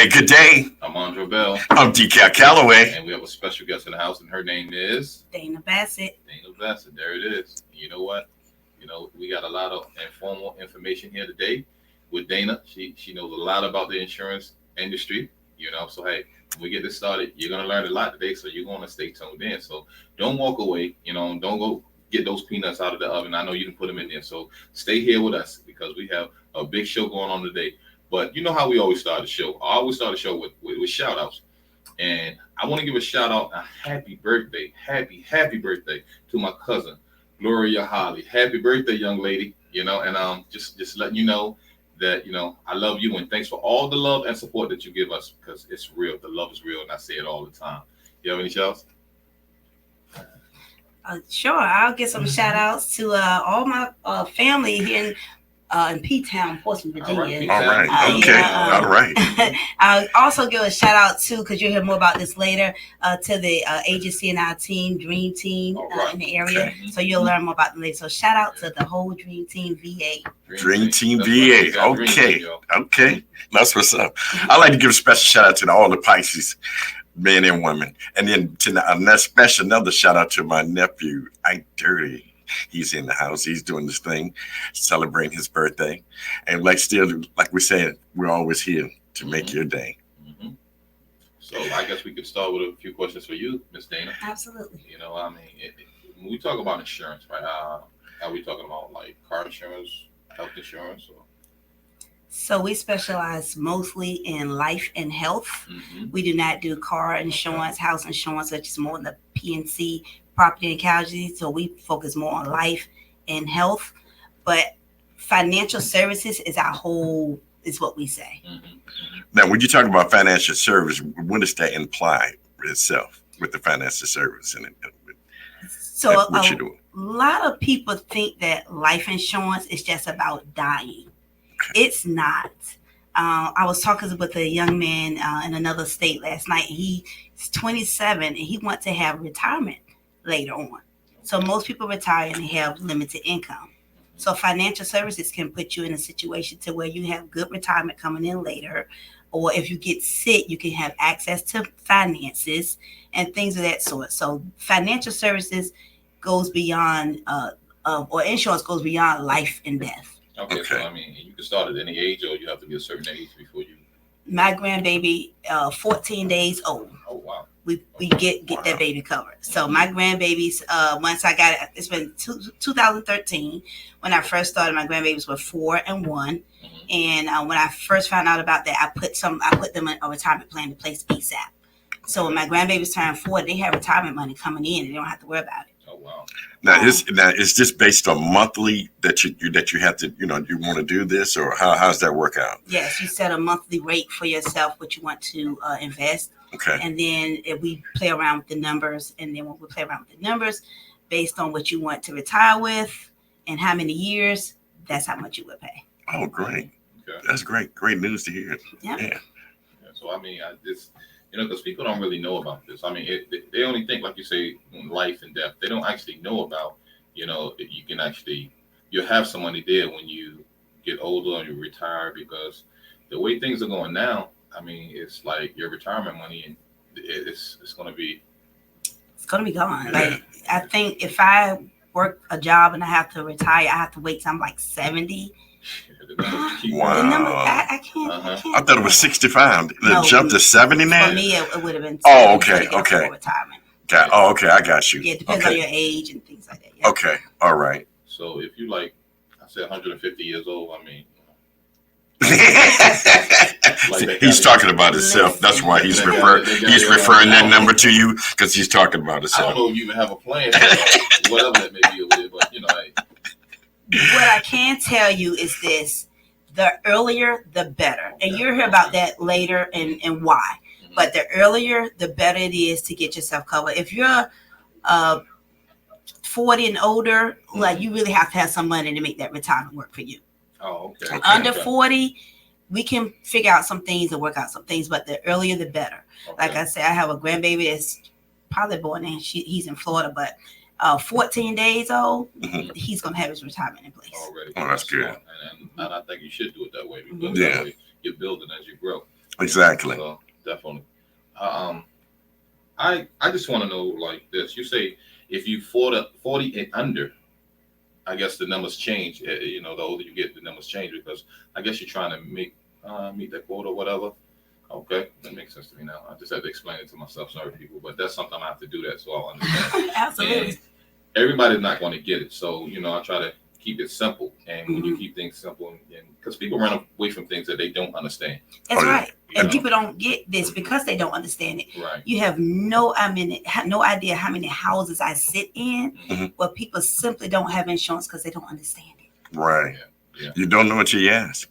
day, good day. I'm Aundra Bell. I'm DCal Calloway. And we have a special guest in the house, and her name is Dana Bassett. Dana Bassett. There it is. You know what? We got a lot of informal information here today with Dana. She knows a lot about the insurance industry. So hey, when we get this started, you're gonna learn a lot today. So you're gonna stay tuned in. So don't walk away. Don't go get those peanuts out of the oven. I know you can put them in there. So stay here with us because we have a big show going on today. But you know how we always start the show. I always start the show with shout outs. And I want to give a shout out, a happy birthday, happy birthday to my cousin, Gloria Holly. Happy birthday, young lady. And just letting you know that, I love you and thanks for all the love and support that you give us because it's real. The love is real and I say it all the time. You have any shout outs? Sure, I'll get some shout outs to all my family here in P-Town, Portsmouth, Virginia. All right. Okay. All right. I'll also give a shout out to, because you'll hear more about this later, to the agency and our team, Dream Team, in the area. Okay. So you'll learn more about them later. So shout out to the whole Dream Team VA. Dream Team VA. Okay. That's what's up. I'd like to give a special shout out to all the Pisces, men and women. And then another shout out to my nephew, Ike Dirty. He's in the house. He's doing this thing, celebrating his birthday. And like we said, we're always here to make your day. Mm-hmm. So I guess we could start with a few questions for you, Miss Dana. Absolutely. When we talk about insurance, right? Are we talking about like car insurance, health insurance? So we specialize mostly in life and health. Mm-hmm. We do not do car insurance, house insurance, which is more in the P&C, property and casualty. So we focus more on life and health. But financial services is what we say. Mm-hmm. Now, when you talk about financial service, what does that imply itself with the financial service? So a lot of people think that life insurance is just about dying. It's not. I was talking with a young man in another state last night. He's 27 and he wants to have retirement later on. So most people retire and they have limited income. So financial services can put you in a situation to where you have good retirement coming in later. Or if you get sick, you can have access to finances and things of that sort. So financial services goes beyond, or insurance goes beyond life and death. Okay. So you can start at any age, or you have to be a certain age before you. My grandbaby, 14 days old. Oh wow. We get that baby covered. So my grandbabies, once I got it, it's been 2013 when I first started. My grandbabies were 4 and 1, mm-hmm. And when I first found out about that, I put them in a retirement plan in place ASAP. So when my grandbabies turn 4, they have retirement money coming in, and they don't have to worry about it. Oh wow. Now is this based on monthly that you have to you want to do this, or how's that work out? Yes, you set a monthly rate for yourself what you want to invest. Okay. And then if we play around with the numbers, and then when we play around with the numbers based on what you want to retire with and how many years, that's how much you would pay. Oh, great. Okay. That's great news to hear. Yeah. So I just because people don't really know about this. They only think, like you say, life and death. They don't actually know about, you can actually, you'll have some money there when you get older and you retire, because the way things are going now, it's like your retirement money, and it's going to be. It's going to be gone. Like, I think if I work a job and I have to retire, I have to wait till I'm like 70. Wow. The number, I can't. I thought it was 65. It jumped to 70 now? For me, it would have been. Okay. Retirement. Okay, I got you. Yeah, it depends on your age and things like that. Yeah. Okay, all right. So if you I said 150 years old, he's talking about himself. That's why he's referring that number to you, because he's talking about himself. I don't know if you even have a plan, whatever that may be over there, but What I can tell you is this: the earlier, the better. And you'll hear about that later and why. Mm-hmm. But the earlier, the better it is to get yourself covered. If you're 40 and older, mm-hmm. You really have to have some money to make that retirement work for you. Oh, okay. Under 40, we can figure out some things and work out some things, but the earlier, the better. Okay. Like I said, I have a grandbaby that's probably born in, he's in Florida, but 14 days old, mm-hmm. he's going to have his retirement in place. Already. Oh, that's good. And I think you should do it that way, because that way you're building as you grow. Exactly. So definitely. I just want to know like this. You say if you 40 and under, I guess the numbers change. The older you get, the numbers change because I guess you're trying to meet that quota or whatever. Okay, that makes sense to me now. I just had to explain it to myself. Sorry, people, but that's something I have to do that so I'll understand. Absolutely. And everybody's not going to get it, so I try to keep it simple. And when you keep things simple, and because people run away from things that they don't understand. That's right. And people don't get this because they don't understand it. Right. You have no idea how many houses I sit in where people simply don't have insurance because they don't understand it. Right. Yeah. You don't know what you ask.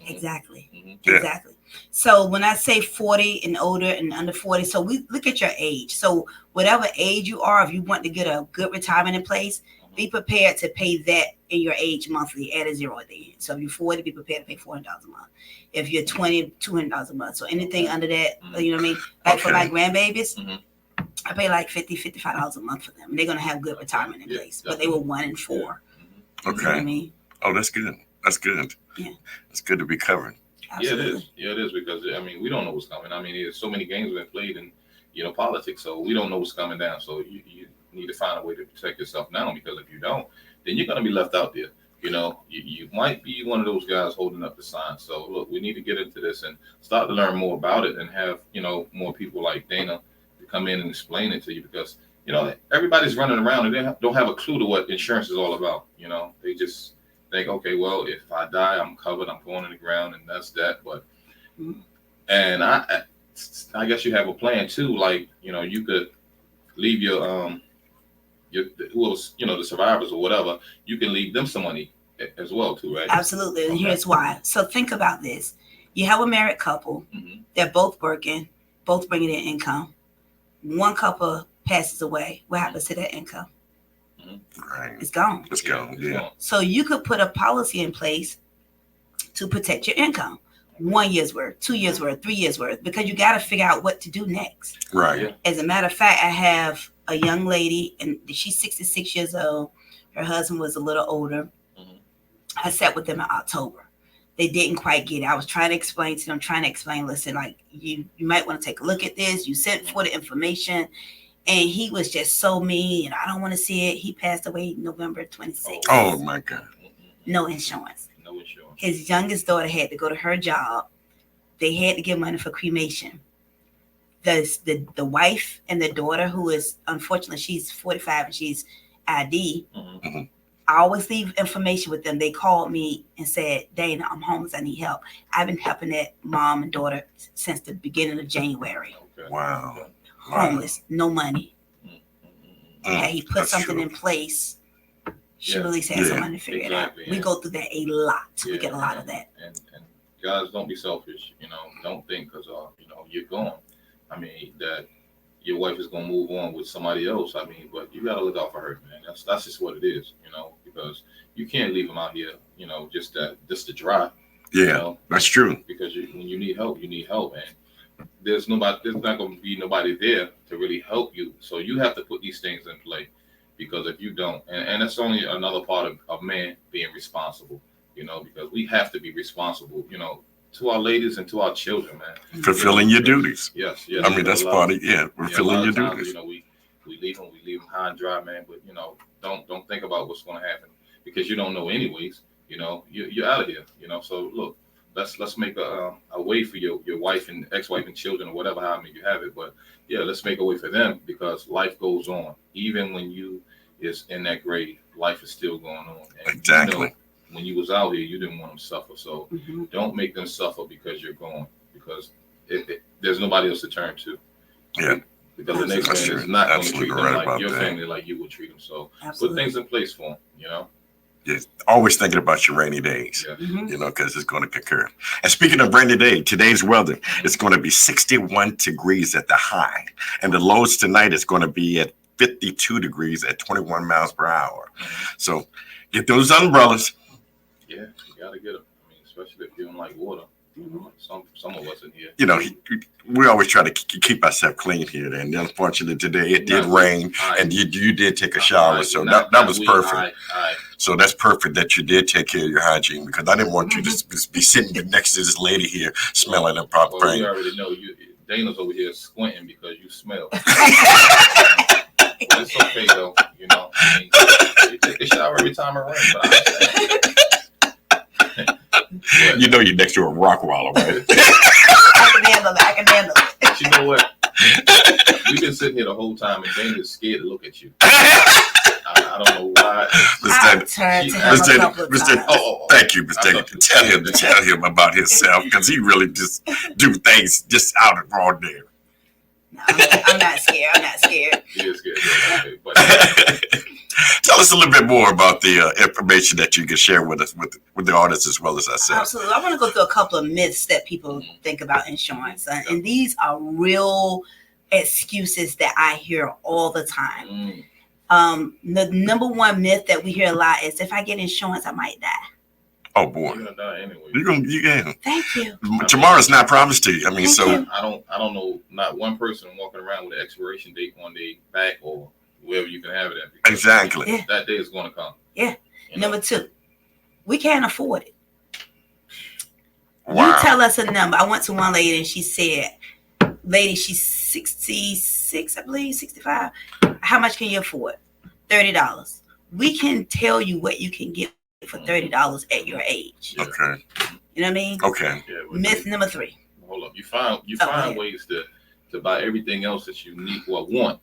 Exactly. Yeah. Exactly. So when I say 40 and older and under 40, so we look at your age. So whatever age you are, if you want to get a good retirement in place, be prepared to pay that in your age monthly at a zero at the end. So if you're 40, be prepared to pay $400 a month. If you're 20, $200 a month. So anything under that, you know what I mean? Like for my grandbabies, I pay like $50, $55 a month for them. They're going to have good retirement in place. But they were 1 and 4. Okay. You know what I mean? Oh, that's good. That's good. Yeah. It's good to be covered. Absolutely. Yeah, it is because we don't know what's coming. There's so many games been played in politics, so we don't know what's coming down. So you need to find a way to protect yourself now, because if you don't, then you're going to be left out there. You might be one of those guys holding up the sign. So look, we need to get into this and start to learn more about it, and have more people like Dana to come in and explain it to you, because everybody's running around and they don't have a clue to what insurance is all about. They just think, okay, well, if I die, I'm covered. I'm going in the ground, and that's that. But and I guess you have a plan too. Like you could leave your who else, the survivors or whatever. You can leave them some money as well too, right? Absolutely. And here's why. So think about this: you have a married couple. They're both working, both bringing in income. One couple passes away. What happens to that income? Right. It's gone. It's gone. Yeah. So you could put a policy in place to protect your income. 1 year's worth, 2 years worth, 3 years worth, because you got to figure out what to do next. Right. Yeah. As a matter of fact, I have a young lady, and she's 66 years old. Her husband was a little older. I sat with them in October. They didn't quite get it. I was trying to explain to them, listen, like you might want to take a look at this. You sent for the information. And he was just so mean, and I don't want to see it. He passed away November 26th. Oh my God. No insurance. No insurance. His youngest daughter had to go to her job. They had to give money for cremation. The wife and the daughter, who is, unfortunately, she's 45 and she's ID. I always leave information with them. They called me and said, Dana, I'm homeless. I need help. I've been helping that mom and daughter since the beginning of January. Okay. Wow. Homeless, no money. Okay, he put That's something true. in place. She really has some money to figure it out. We go through that a lot. We get a lot of that. And guys, don't be selfish. Don't think because you're gone. That your wife is gonna move on with somebody else. But you gotta look out for her, man. That's just what it is. Because you can't leave them out here. Just to dry. Yeah, that's true. Because when you need help, and there's not going to be nobody there to really help you. So you have to put these things in play, because if you don't, and that's only another part of man being responsible, because we have to be responsible, to our ladies and to our children, man. Fulfilling your duties. Yes. That's part of, fulfilling your times, duties. We leave them high and dry, man. But, don't think about what's going to happen, because you don't know anyways. You're out of here, So look, let's make a way for your wife and ex-wife and children or whatever, how many you have it. But yeah, let's make a way for them, because life goes on. Even when you is in that grave, life is still going on. And exactly. When you was out here, you didn't want them to suffer. So don't make them suffer because you're gone, because there's nobody else to turn to. Yeah. Because the next man is not going to treat them like your family, like you would treat them. So put things in place for them, Yeah, always thinking about your rainy days, because it's going to occur. And speaking of rainy day, today's weather, it's going to be 61 degrees at the high. And the lows tonight is going to be at 52 degrees at 21 miles per hour. So get those umbrellas. Yeah, you got to get them. Especially if you don't like water. Some of us in here. You know, we always try to keep ourselves clean here. And unfortunately, today it did rain, and you did take a shower, so that was perfect. So that's perfect that you did take care of your hygiene, because I didn't want you to be sitting next to this lady here smelling a proper thing. You already know Dana's over here squinting because you smell. It's okay though, you know. I mean, you take a shower every time it rains, but you know you're next to a rock wall, right? I can handle it. You know what? We've been sitting here the whole time, and Dana's scared to look at you. I don't know why. Thank you, Mr. Tell him about himself, because he really just do things just out of raw there. No, I'm not scared. He is scared. Okay, but tell us a little bit more about the information that you can share with us, with the audience as well as ourselves. Absolutely. I want to go through a couple of myths that people think about insurance, and these are real excuses that I hear all the time. The number one myth that we hear a lot is, if I get insurance, I might die. Oh boy, you're gonna die anyway. You can. Thank you. Tomorrow's not promised to you. I mean, I don't know not one person walking around with an expiration date on their back or wherever you can have it at. Exactly. Yeah. That day is going to come. Yeah. Number two, we can't afford it. Wow. You tell us a number. I went to one lady and she said, lady, she's 66, I believe, 65. How much can you afford? $30. We can tell you what you can get for $30 at your age. Okay. You know what I mean? Okay. Yeah, myth number 3. Hold up. You find ways to buy everything else that you need or want,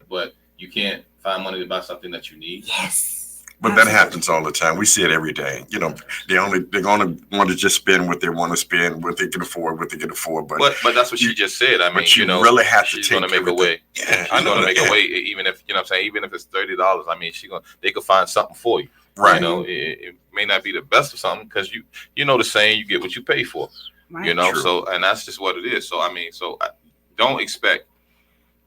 but you can't find money to buy something that you need. Yes. But that happens all the time. We see it every day. You know, they're gonna want to just spend what they want to spend, what they can afford, But that's what she just said. I mean, you really have to she's take gonna make a way. Yeah, she's gonna make a way, even if you know what I'm saying, even if it's $30. I mean, they could find something for you. Right. You know, it may not be the best of something, because you know the saying, you get what you pay for. Right. You know, true. So, and that's just what it is. So I mean, don't expect,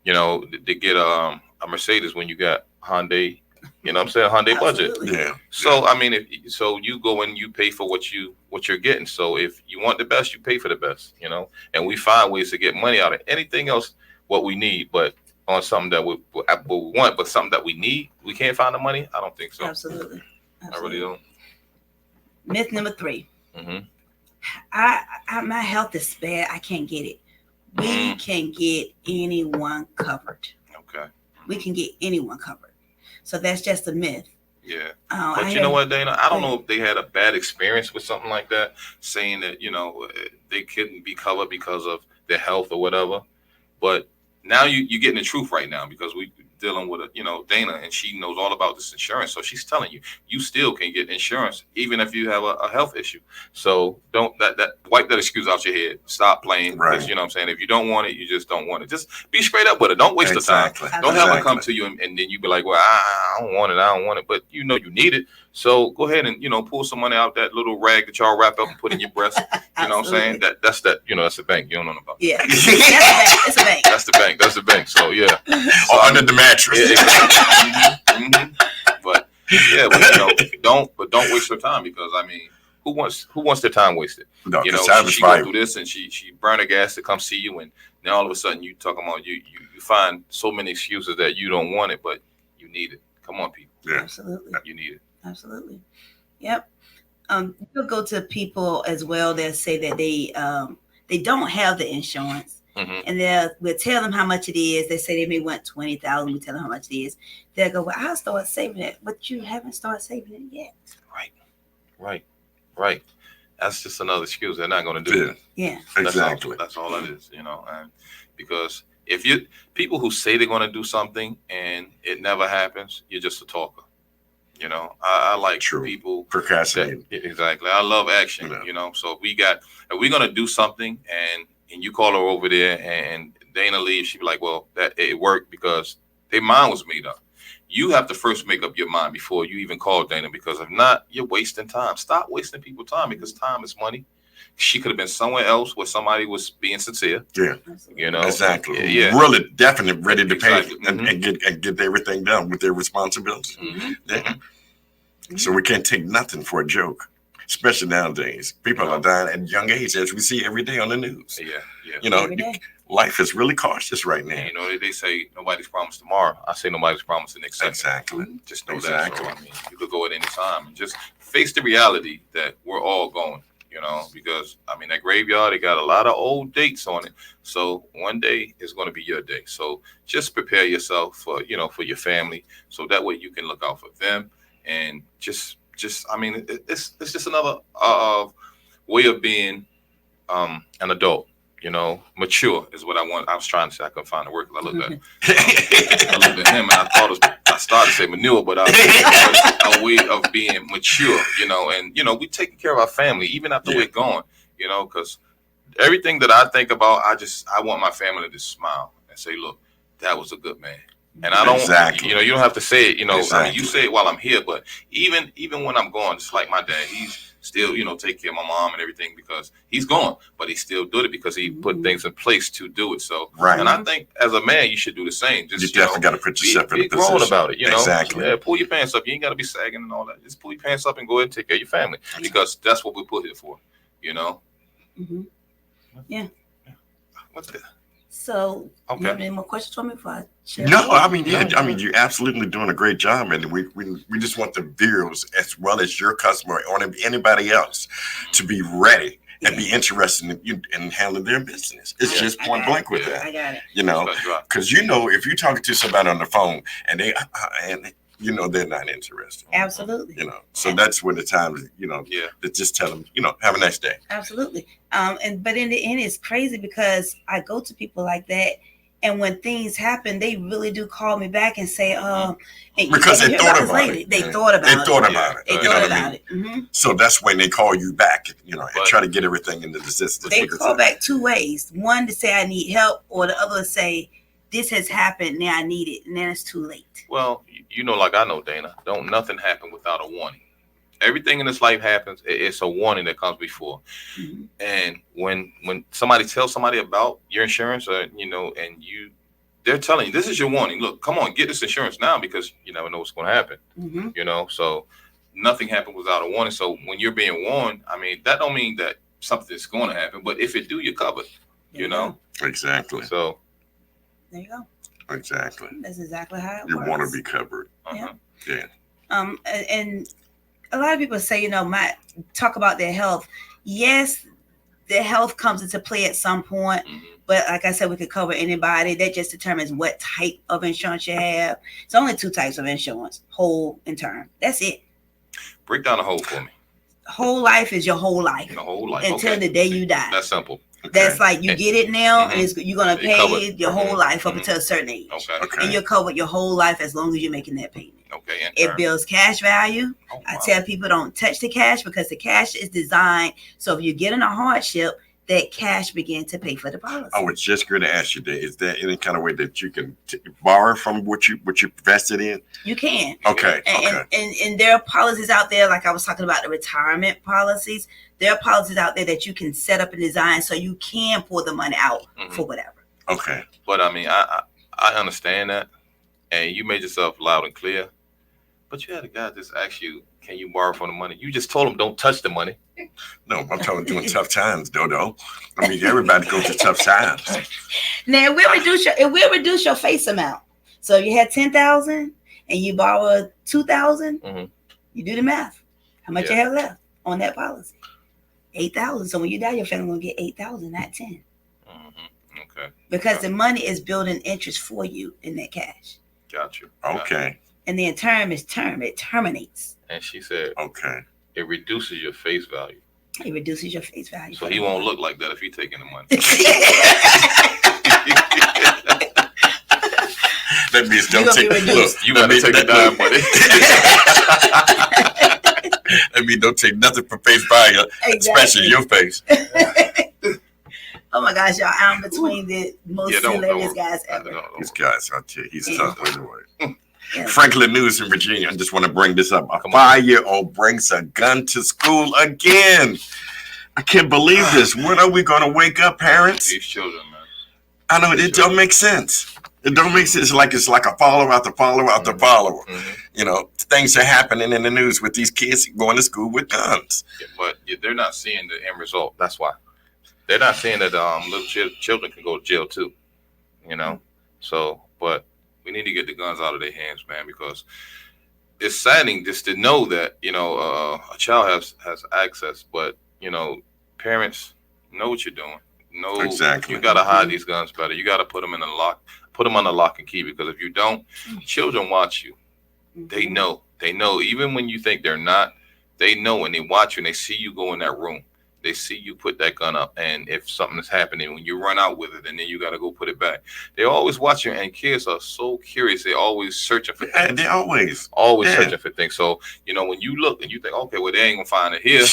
you know, to get a Mercedes when you got Hyundai. You know what I'm saying? Hyundai budget. Yeah. So I mean, so you go and you pay for what you're getting. So if you want the best, you pay for the best. You know, and we find ways to get money out of anything else what we need, but on something that we want, but something that we need, we can't find the money. I don't think so. Absolutely. I really don't. Myth number 3. Mm-hmm. My health is bad. I can't get it. We can get anyone covered. Okay. We can get anyone covered. So that's just a myth. Yeah. But you know what, Dana? I don't know if they had a bad experience with something like that, saying that, you know, they couldn't be covered because of their health or whatever. But now you're getting the truth right now, because we dealing with Dana, and she knows all about this insurance. So she's telling you still can get insurance even if you have a health issue. So don't wipe that excuse out your head. Stop playing. Right. You know what I'm saying? If you don't want it, you just don't want it. Just be straight up with it. Don't waste the time. Don't have them come to you and then you be like, well, I don't want it. But you know you need it. So go ahead and, pull some money out that little rag that y'all wrap up and put in your breast. You know what I'm saying? That's the bank. You don't know about. Yeah. It's a bank. That's the bank. That's the bank. So yeah. So under the mattress. Yeah, mm-hmm. But yeah, don't waste your time, because I mean, who wants their time wasted? No, she go through this and she burn her gas to come see you, and then all of a sudden you talking about you find so many excuses that you don't want it, but you need it. Come on, people. Yeah. Absolutely. You need it. Absolutely. Yep. You'll go to people as well that say that they don't have the insurance. Mm-hmm. And we'll tell them how much it is. They say they may want $20,000. We tell them how much it is. They'll go, well, I'll start saving it, but you haven't started saving it yet. Right. That's just another excuse. They're not going to do it. Yeah. Exactly. That's all it is, and because if people who say they're going to do something and it never happens, you're just a talker. I like people procrastinate. Exactly. I love action. So if we're going to do something and you call her over there and Dana leaves, she'd be like, well, that it worked because their mind was made up. You have to first make up your mind before you even call Dana, because if not, you're wasting time. Stop wasting people's time, because time is money. She could have been somewhere else where somebody was being sincere. Yeah. Exactly. Yeah. Really definitely ready to pay Mm-hmm. and get everything done with their responsibilities. Mm-hmm. Yeah. So we can't take nothing for a joke. especially nowadays. People are dying at young age, as we see every day on the news. Yeah. You know, life is really cautious right now. And, you know, they say nobody's promised tomorrow. I say nobody's promised the next second. Exactly. Just know that. So, I mean, you could go at any time and just face the reality that we're all going. You know, because I mean that graveyard, they got a lot of old dates on it. So one day is going to be your day. So just prepare yourself for, you know, for your family, so that way you can look out for them. And just I mean, it's just another way of being an adult. You know, mature is what I want. I was trying to say, I couldn't find the word because I looked at him and I started to say manure, but a way of being mature, you know, and, you know, we taking care of our family, even after we're gone, you know, because everything that I think about, I want my family to smile and say, look, that was a good man. And I don't, you know, you don't have to say it, you know, I mean, you say it while I'm here, but even when I'm gone, just like my dad, he's still, you know, take care of my mom and everything because he's gone, but he still did it because he put things in place to do it. So, and I think as a man, you should do the same. Just, you definitely got to put yourself in a position. Be grown about it, you know. Exactly. Yeah, pull your pants up. You ain't got to be sagging and all that. Just pull your pants up and go ahead and take care of your family because that's what we put here for, you know. Yeah. What's that? So, you have any more questions for me before I share? No, I mean, you're absolutely doing a great job, and we just want the viewers as well as your customer or anybody else to be ready and be interested in handling their business. It's just point blank with that. I got it. You know, because you know, if you're talking to somebody on the phone and they you know they're not interested. Absolutely. You know, so that's where the time, you know, to just tell them, you know, have a nice day. Absolutely. But in the end, it's crazy because I go to people like that, and when things happen, they really do call me back and say, because they thought about it. They thought about it. So that's when they call you back, you know, and try to get everything into the system. They call back two ways: one to say I need help, or the other to say this has happened, now I need it, and then it's too late. Well, you know, like I know, Dana, don't nothing happen without a warning. Everything in this life happens. It's a warning that comes before. And when somebody tells somebody about your insurance, you know, and they're telling you, this is your warning. Look, come on, get this insurance now because you never know what's going to happen. You know, so nothing happened without a warning. So when you're being warned, I mean, that don't mean that something's going to happen, but if it do, you're covered, you know? Exactly. So there you go. Exactly. That's exactly how it works. You want to be covered. Yeah. And a lot of people say, you know, talk about their health. Yes, their health comes into play at some point, but like I said, we could cover anybody. That just determines what type of insurance you have. It's only two types of insurance: whole and term. That's it. Break down the whole for me. Whole life is your whole life. The whole life. Until the day you die. That's simple. That's like you get it now, and you're gonna pay your whole life up until a certain age, and you're covered your whole life as long as you're making that payment. It builds cash value. I tell people don't touch the cash because the cash is designed so if you get in a hardship, that cash begins to pay for the policy. I was just going to ask you that. Is there any kind of way that you can borrow from what you invested in? You can. Okay. And there are policies out there, like I was talking about the retirement policies. There are policies out there that you can set up and design so you can pull the money out for whatever. Okay. But I mean, I understand that, and you made yourself loud and clear. But you had a guy just ask you, can you borrow from the money? You just told him don't touch the money. No, I'm talking during tough times, Dodo. I mean, everybody goes through tough times. Now, it will reduce your face amount. So if you had 10,000 and you borrow 2,000, you do the math. How much you have left on that policy? 8,000. So when you die, your family will get 8,000, not 10. Okay. Because the money is building interest for you in that cash. Got you. Okay. And then term is term. It terminates. And she said, okay. It reduces your face value. It reduces your face value. So he won't look like that if he's taking the money. That means don't take you better take the dime money. That means don't take nothing for face value, especially your face. Oh my gosh, y'all! I'm between the most hilarious guys ever. These guys, I'll tell you, he's tough anyway. Franklin News in Virginia. I just want to bring this up. A 5-year-old brings a gun to school again. I can't believe this. When are we going to wake up, parents? These children, man. I know it don't make sense. It don't make sense. It's like a follow after follow after follow. You know, things are happening in the news with these kids going to school with guns. Yeah, but they're not seeing the end result. That's why. They're not seeing that little children can go to jail too. You know? So, but we need to get the guns out of their hands, man, because it's saddening just to know that, you know, a child has access, but, you know, parents know what you're doing. No, exactly. You got to hide these guns better. You got to put them in the lock, put them on the lock and key, because if you don't, children watch you. They know. They know. Even when you think they're not, they know, and they watch you and they see you go in that room. They see you put that gun up, and if something is happening, when you run out with it, and then you got to go put it back. They're always watching, and kids are so curious. They're always searching for things. And they're always searching for things. So, you know, when you look and you think, okay, well, they ain't gonna find it here.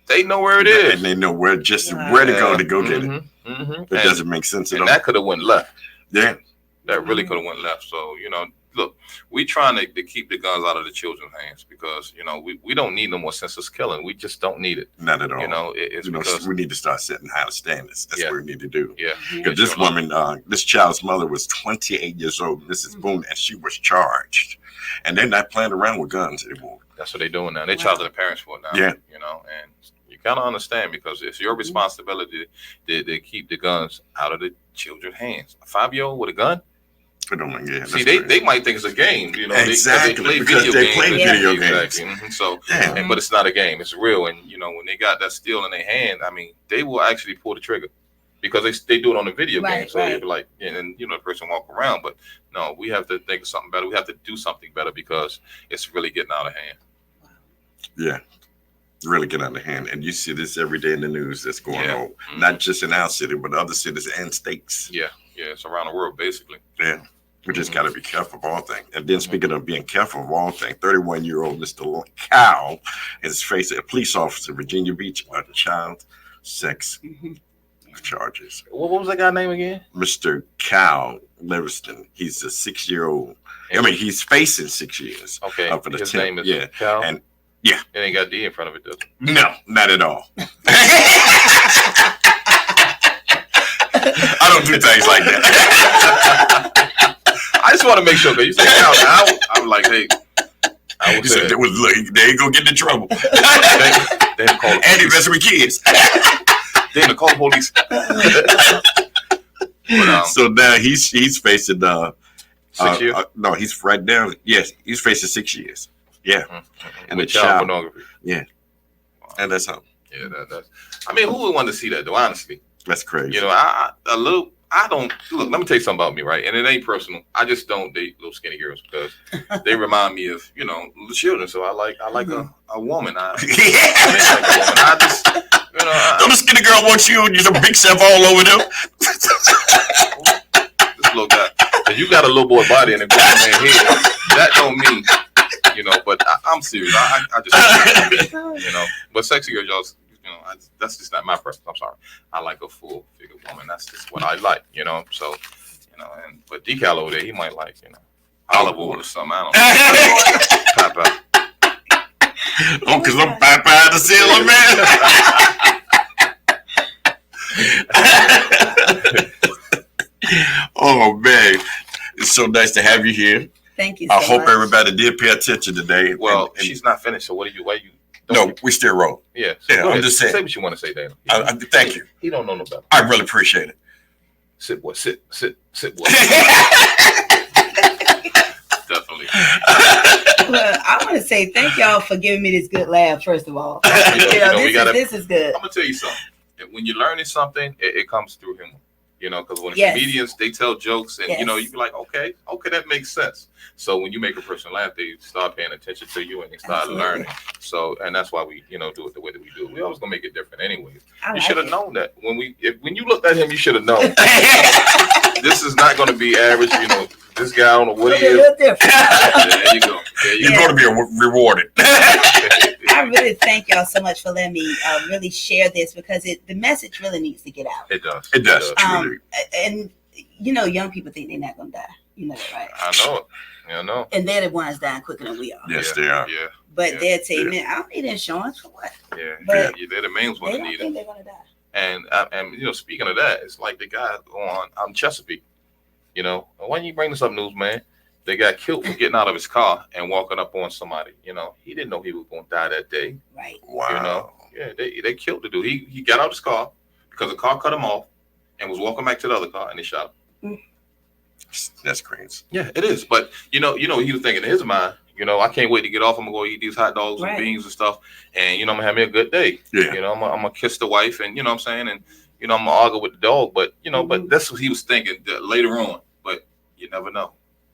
They know where it is, and they know where to go get it. It doesn't make sense at all. And that could have went left. Yeah, that really could have went left. So, you know, look, we trying to keep the guns out of the children's hands, because, you know, we don't need no more senseless killing. We just don't need it. Not at all. You know, it's because we need to start setting higher standards. That's what we need to do. Yeah. Because this woman, this child's mother was 28 years old, Mrs. Boone, and she was charged. And they're not playing around with guns anymore. That's what they're doing now. They're charging the parents for it now. Yeah. You know, and you kind of understand, because it's your responsibility to keep the guns out of the children's hands. A 5-year-old with a gun? See, they might think it's a game, you know. Exactly, because they play video games. Exactly. So, but it's not a game; it's real. And you know, when they got that steel in their hand, I mean, they will actually pull the trigger, because they do it on the video game. So it'd be like, and you know, the person walk around. But no, we have to think of something better. We have to do something better, because it's really getting out of hand. Yeah. Really get out of hand, and you see this every day in the news that's going on, not just in our city, but other cities and states. Yeah, it's around the world, basically. Yeah, we just got to be careful of all things. And then, speaking of being careful of all things, 31-year-old Mr. Cow is facing a police officer in Virginia Beach on child sex charges. What was that guy's name again? Mr. Cow Livingston. He's a 6-year-old. I mean, he's facing 6 years. Okay, for the his name is Cow. And yeah. It ain't got D in front of it, does it? No, not at all. I don't do things like that. I just want to make sure, because you say Cow. I'm like, hey. I would say look, they ain't going to get in trouble. They call and invest with kids. They ain't call the police. But, so now he's facing 6 years? No, he's right now. Yes, he's facing 6 years. Yeah, and with child pornography. Yeah, and that's how. Yeah, that's. I mean, who would want to see that though? Honestly, that's crazy. You know, I don't look. Let me tell you something about me, right? And it ain't personal. I just don't date little skinny girls, because they remind me of, you know, the children. So I like a woman. I just, you know, don't the skinny girl want you? You're a big self all over them. This little guy, if you got a little boy body and a grown man head, that don't mean. You know, but I'm serious. I just, you know, but sexy girls, y'all, you know, that's just not my preference. I'm sorry. I like a full figure woman. That's just what I like, you know. So, you know, but DCal over there, he might like, you know, olive oil or something. I don't know. Papa. Oh, because I'm Papa the Sailor Man. Oh, man. It's so nice to have you here. Thank you. I hope everybody did pay attention today. Well, and she's not finished. So why you? No, we still roll. Yeah. So I'm just saying. Say what you want to say, Dana. Thank you. He don't know no better. I really appreciate it. Sit, boy. Sit, boy. Definitely. Well, I want to say thank y'all for giving me this good laugh. First of all, this is good. I'm gonna tell you something. When you're learning something, it comes through humor. You know, because when comedians, they tell jokes, and you know, you be like, okay, that makes sense. So when you make a person laugh, they start paying attention to you and they start learning. So, and that's why we, you know, do it the way that we do. We always gonna make it different, anyways. You should have known that when you looked at him, you should have known. This is not going to be average. You know, this guy, I don't know what he is. There you go. You're going to be rewarded. I really thank y'all so much for letting me really share this, because the message really needs to get out. It does. It does. Truly. And you know, young people think they're not gonna die. You know that, right? I know it. I know. And they're the ones dying quicker than we are. Yes, they are. Yeah. But they'll tell you, man, I don't need insurance for what? Yeah. But they're the main ones that need it. They're gonna die. And you know, speaking of that, it's like the guy on Chesapeake. You know, why you bring this up, newsman? They got killed for getting out of his car and walking up on somebody. You know, he didn't know he was going to die that day. Right. Wow. You know, yeah, they killed the dude. He got out of his car because the car cut him off and was walking back to the other car and they shot him. That's crazy. Yeah, it is. But you know, he was thinking in his mind, you know, I can't wait to get off. I'm gonna go eat these hot dogs and beans and stuff, and you know, I'm gonna have me a good day. Yeah. You know, I'm gonna kiss the wife, and you know what I'm saying, and you know, I'm gonna argue with the dog. But you know, but that's what he was thinking later on. But you never know.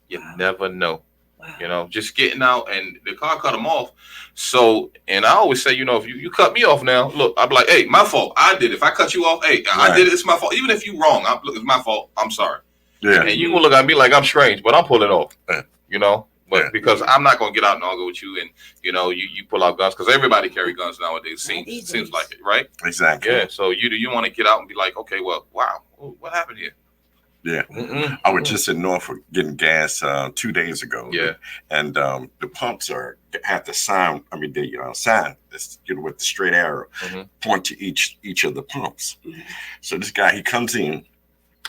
You never know. Wow. You know, just getting out and the car cut him off. So, and I always say, you know, if you cut me off now, look, I'm like, hey, my fault. I did it. If I cut you off, hey, I did it. It's my fault. Even if you wrong, look, it's my fault. I'm sorry. Yeah. And you gonna look at me like I'm strange, but I'm pulling off. Yeah. You know, but because I'm not gonna get out and argue with you, and you know, you pull out guns because everybody carry guns nowadays. Seems like it, right? Exactly. Yeah. So you want to get out and be like, okay, well, wow, what happened here? Yeah. I was just in Norfolk getting gas 2 days ago. Yeah. And the pumps have the sign. I mean, the sign that's, you know, with the straight arrow point to each of the pumps. So this guy, he comes in.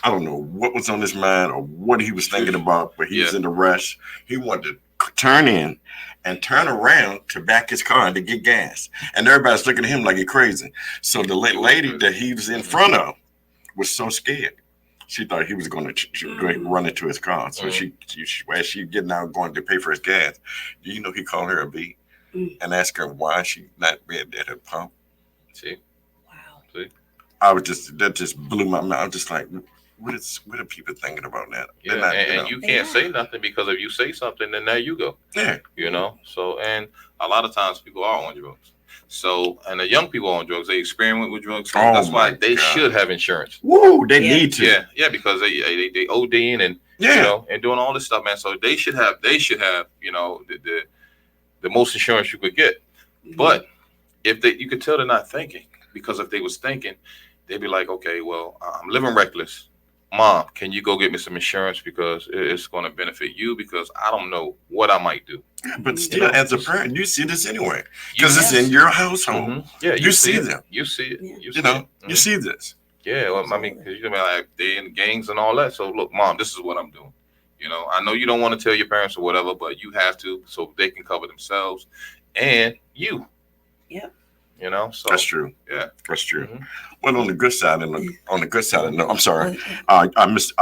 I don't know what was on his mind or what he was thinking about, but he was in a rush. He wanted to turn in and turn around to back his car and to get gas. And everybody's looking at him like he's crazy. So the lady that he was in front of was so scared. She thought he was going to run into his car. So she as she getting out going to pay for his gas, do you know he called her a B and asked her why she not read at her pump? See? Wow. See? That just blew my mind. I'm just like, what are people thinking about that? Yeah, and you can't say nothing because if you say something, then there you go. Yeah. You know? So, and a lot of times people are on drugs. So, and the young people on drugs, they experiment with drugs. So that's why they should have insurance. Woo, they need to. Yeah, because they ODing and you know and doing all this stuff, man. So they should have you know the most insurance you could get. But if you could tell they're not thinking, because if they was thinking, they'd be like, okay, well, I'm living reckless. Mom, can you go get me some insurance because it's going to benefit you because I don't know what I might do. But still, as a parent, you see this anyway because it's in your household. Yeah, you see them. You see it. Yeah. You know, you see this. Yeah, well, I mean, because you know, like they in gangs and all that. So look, Mom, this is what I'm doing. You know, I know you don't want to tell your parents or whatever, but you have to so they can cover themselves and you. Yep. You know, so that's true. Yeah, that's true. Well, on the good side, I'm sorry, I missed.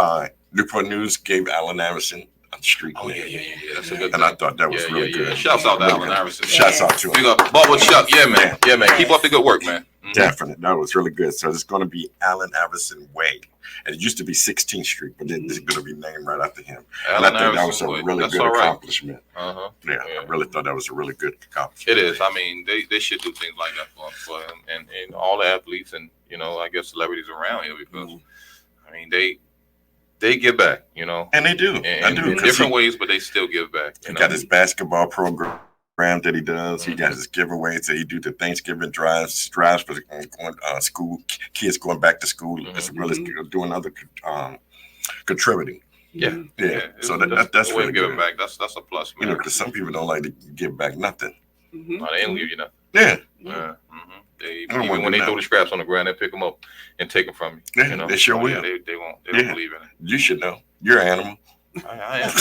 Newport News gave Allen Iverson a street name. Yeah. That's a good. And I thought that was really good. Shouts out to Allen Iverson. Shouts out to him. Big up, Bubba Chuck. Yeah, man. Keep up the good work, man. Definitely, that was really good. So it's going to be Allen Iverson Way, and it used to be 16th Street, but it's going to be named right after him. And I think that was a really good accomplishment. Yeah, I really thought that was a really good accomplishment. It is. I mean, they should do things like that for him and all the athletes and you know, I guess celebrities around here because I mean they give back, you know, and they do. In different ways, but they still give back. He got his basketball program that he does. He got his giveaways that he do the Thanksgiving drives for school kids going back to school as well as doing other contributing. Yeah. So that's really giving good. back. That's a plus, man. You know, because some people don't like to give back nothing. No, they don't give you nothing. Yeah. Even when they throw the scraps on the ground, they pick them up and take them from you. Yeah, you know? they sure will. Yeah, they won't. They don't believe in it. You should know. You're an animal. I am.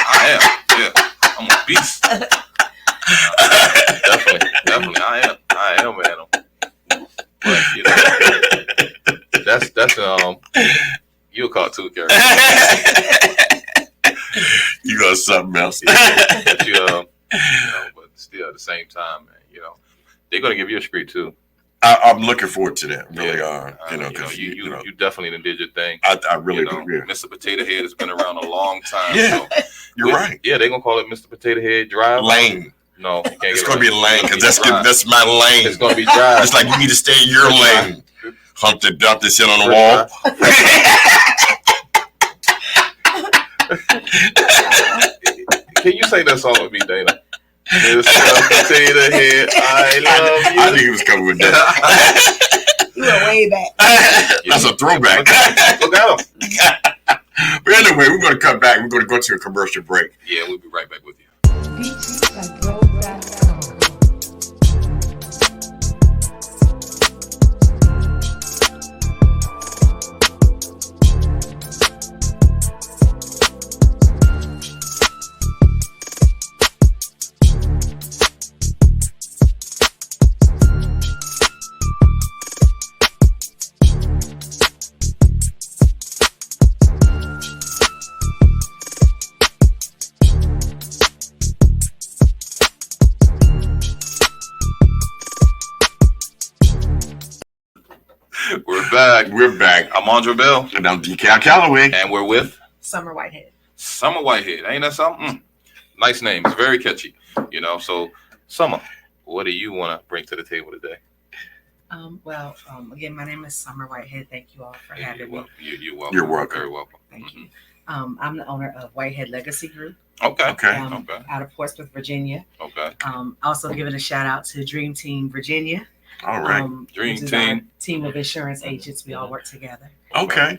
I am. Yeah. I'm a beast. Definitely. I am an animal. But you know, that's you're a cartoon character. You got something else. But you know, but still at the same time, man, you know, they're gonna give you a street too. I'm looking forward to that. Really are. You know, because you definitely did your thing. I really do. Yeah. Mr. Potato Head has been around a long time. Yeah, so you're right. Yeah, they're gonna call it Mr. Potato Head Drive. Lane. No, you can't it's gonna be lane because that's my lane. It's gonna be drive. It's like you need to stay in your lane. Humpty Dumpty sit on the wall. Can you say that song with me, Dana? Mr. Potato Head, I love you. I knew he was coming with that. You went way back. That's a throwback. Look at him. But anyway, we're going to come back. We're going to go to a commercial break. Yeah, we'll be right back with you. back. We're back. I'm Aundra Bell. And I'm DCal Calloway. And we're with Summer Whitehead. Summer Whitehead. Ain't that something? Nice name. It's very catchy. So Summer, what do you want to bring to the table today? Again, my name is Summer Whitehead. Thank you all for having me. You're welcome. You're welcome. Very welcome. Thank you. I'm the owner of Whitehead Legacy Group. Okay. Out of Portsmouth, Virginia. Okay. Also giving a shout out to Dream Team Virginia. All right. Dream which is Team. our team of insurance agents. We all work together. Okay.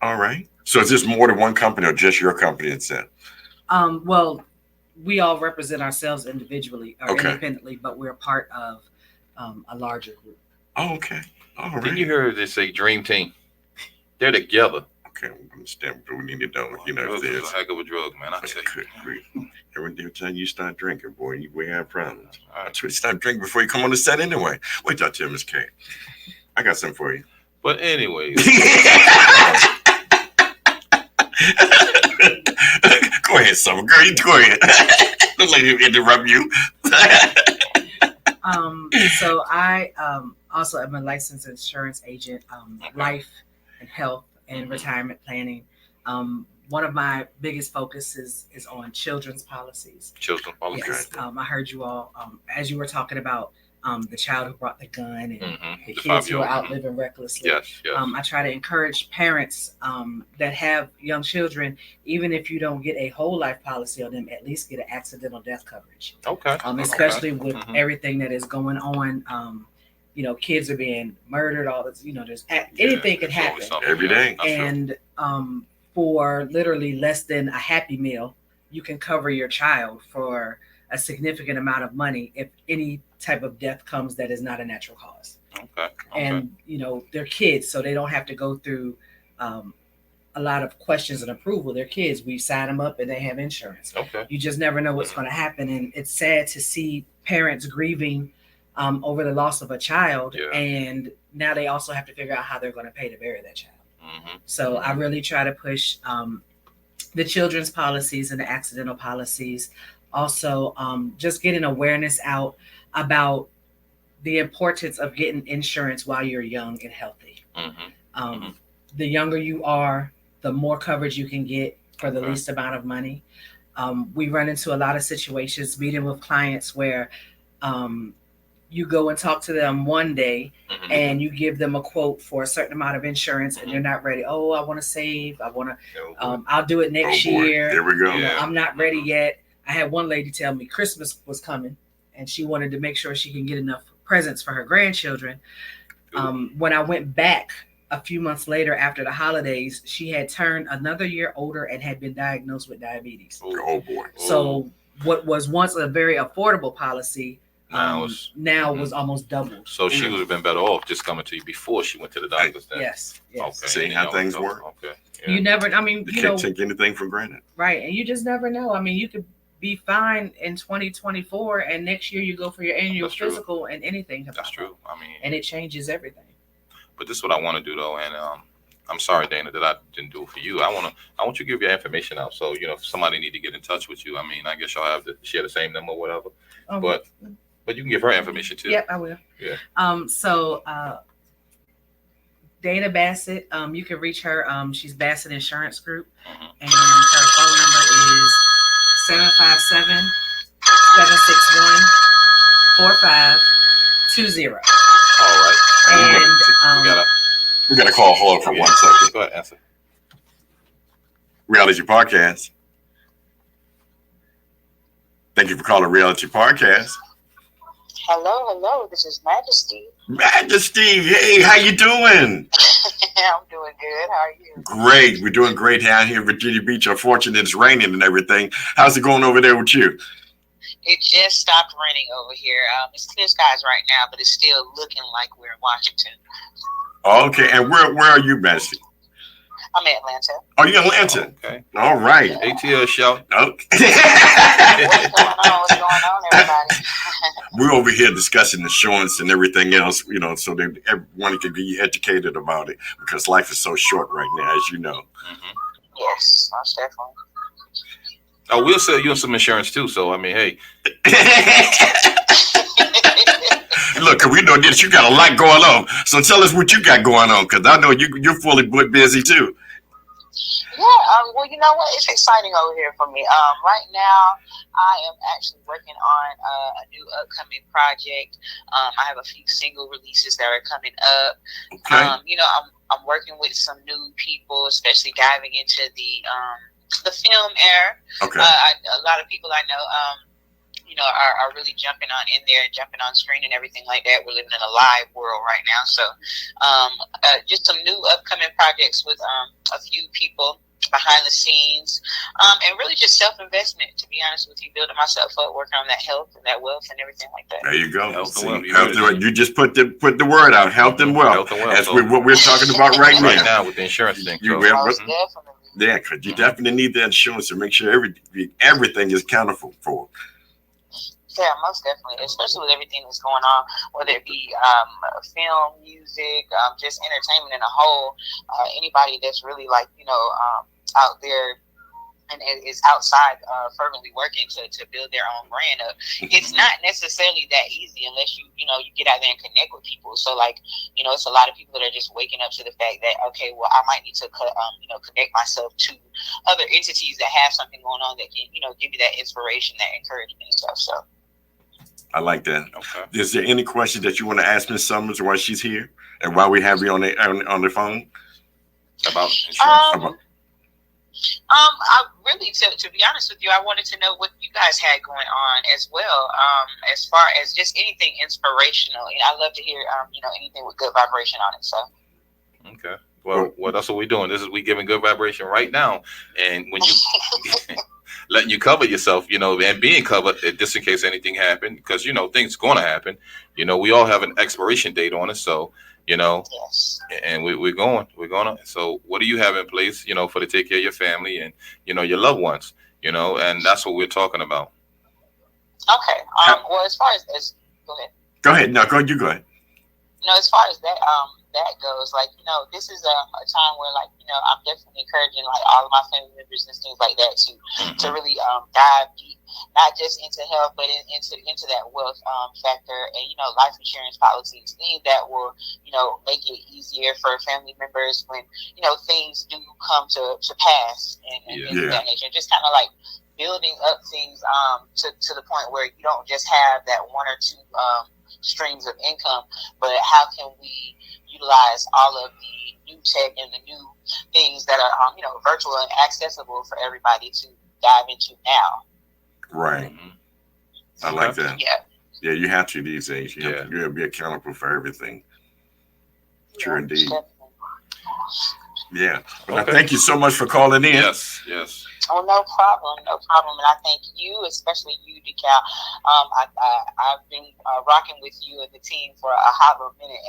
All right. So is this more than one company or just your company itself? We all represent ourselves individually or independently, but we're part of a larger group. Oh, okay. All right. Didn't you hear they say Dream Team? They're together. Okay, we understand what we need to know. If Drugs there's is a heck of a drug, man. I tell you. every time you start drinking, boy, you will have problems. All right. That's why you start drinking before you come on the set anyway. Wait till I tell Miss K. I got something for you. But anyways. Go ahead, Summer. Girl, you go ahead. Don't let him interrupt you. So I also am a licensed insurance agent, life and health and retirement planning. One of my biggest focuses is on children's policies. Children's policies. Yes. I heard you all, as you were talking about the child who brought the gun and the kids who are out living recklessly. Yes. I try to encourage parents that have young children, even if you don't get a whole life policy on them, at least get an accidental death coverage. Okay. Especially with everything that is going on. Kids are being murdered. All this. There's anything can happen every day. And for literally less than a Happy Meal, you can cover your child for a significant amount of money if any type of death comes that is not a natural cause. Okay. And they're kids, so they don't have to go through a lot of questions and approval. They're kids. We sign them up and they have insurance. Okay. You just never know what's going to happen, and it's sad to see parents grieving over the loss of a child, and now they also have to figure out how they're going to pay to bury that child. So I really try to push the children's policies and the accidental policies. Also, just getting awareness out about the importance of getting insurance while you're young and healthy. The younger you are, the more coverage you can get for the least amount of money. We run into a lot of situations meeting with clients where you go and talk to them one day and you give them a quote for a certain amount of insurance and they're not ready. Oh, I want to save. I want to, I'll do it next year. There we go. I'm not ready yet. I had one lady tell me Christmas was coming and she wanted to make sure she can get enough presents for her grandchildren. When I went back a few months later after the holidays, she had turned another year older and had been diagnosed with diabetes. Oh boy. So what was once a very affordable policy now was almost double. So she would have been better off just coming to you before she went to the doctor's then. Yes. Okay. Seeing how things work. Okay. You never, you can't take anything for granted. Right. And you just never know. You could be fine in 2024 and next year you go for your annual physical and anything can That's happen. true. And it changes everything. But this is what I want to do though, and I'm sorry, Dana, that I didn't do it for you. I want you to give your information out. So, if somebody need to get in touch with you, I guess y'all have to share the same number or whatever. But you can give her information too. Yep, I will. Yeah. Dana Bassett, you can reach her. She's Bassett Insurance Group, and her phone number is 757-761-4520. All right. And we got a call. Hold on for 1 second. Go ahead, answer. Reality Podcast. Thank you for calling Reality Podcast. Hello. This is Majesty. Majesty, hey, how you doing? I'm doing good. How are you? Great. We're doing great down here in Virginia Beach. Unfortunately, it's raining and everything. How's it going over there with you? It just stopped raining over here. It's clear skies right now, but it's still looking like we're in Washington. Okay, and where are you, Majesty? I'm in Atlanta. Oh, you're in Atlanta? Okay. All right. ATL show. Okay. What's going on, everybody? We're over here discussing insurance and everything else, so that everyone can be educated about it because life is so short right now, as you know. Yes, most definitely. Oh, we'll sell you some insurance too. So, hey. Look, we know that you got a lot going on. So tell us what you got going on, because I know you're fully booked busy too. Yeah, well, you know what? It's exciting over here for me. Right now, I am actually working on a new upcoming project. I have a few single releases that are coming up. Okay. You know, I'm working with some new people, especially diving into the film era. Okay. A lot of people I know, you know, are really jumping on in there, jumping on screen and everything like that. We're living in a live world right now. So just some new upcoming projects with a few people behind the scenes, and really just self-investment, to be honest with you, building myself up, working on that health and that wealth and everything like that. There you go. Health See, and health wealth. and, you just put the word out, health and wealth. Health and wealth. That's what we're talking about right Right now. now with the insurance thing. You So, will. Most definitely. Yeah, because you definitely need the insurance to make sure everything is accounted for. Yeah, most definitely, especially with everything that's going on, whether it be film, music, just entertainment in a whole. Anybody that's really like, you know, out there and is outside fervently working to build their own brand up. It's not necessarily that easy unless you get out there and connect with people. So like, you know, it's a lot of people that are just waking up to the fact that, okay, well, I might need to connect myself to other entities that have something going on that can, you know, give you that inspiration, that encouragement and stuff. So I like that. okay. Is there any question that you want to ask Ms. Summers while she's here and while we have you on the phone? About insurance. I really, to be honest with you, I wanted to know what you guys had going on as well. As far as just anything inspirational, and I love to hear, you know, anything with good vibration on it. So. Okay. Well, that's what we're doing. We giving good vibration right now, and when you letting you cover yourself, you know, and being covered, just in case anything happened, because you know things going to happen. You know, we all have an expiration date on it, so. You know, yes. And we're going to. So what do you have in place, you know, for to take care of your family and, you know, your loved ones, you know, and that's what we're talking about. Okay. Well, as far as go ahead. Go ahead. No, you go ahead. You know, as far as that goes, like, you know, this is a time where, like, you know, I'm definitely encouraging like all of my family members and things like that to really dive deep, not just into health, but into that wealth factor and, you know, life insurance policies, things that will, you know, make it easier for family members when, you know, things do come to pass and things of that nature. Just kind of like building up things to the point where you don't just have that one or two streams of income, but how can we utilize all of the new tech and the new things that are you know, virtual and accessible for everybody to dive into now. Right. I like that. Yeah, you have to these days. You have to be accountable for everything. True indeed. Definitely. Yeah. Well, thank you so much for calling in. Yes. Oh, no problem. And I thank you, especially you, DCal. I've been rocking with you and the team for a hot little minute,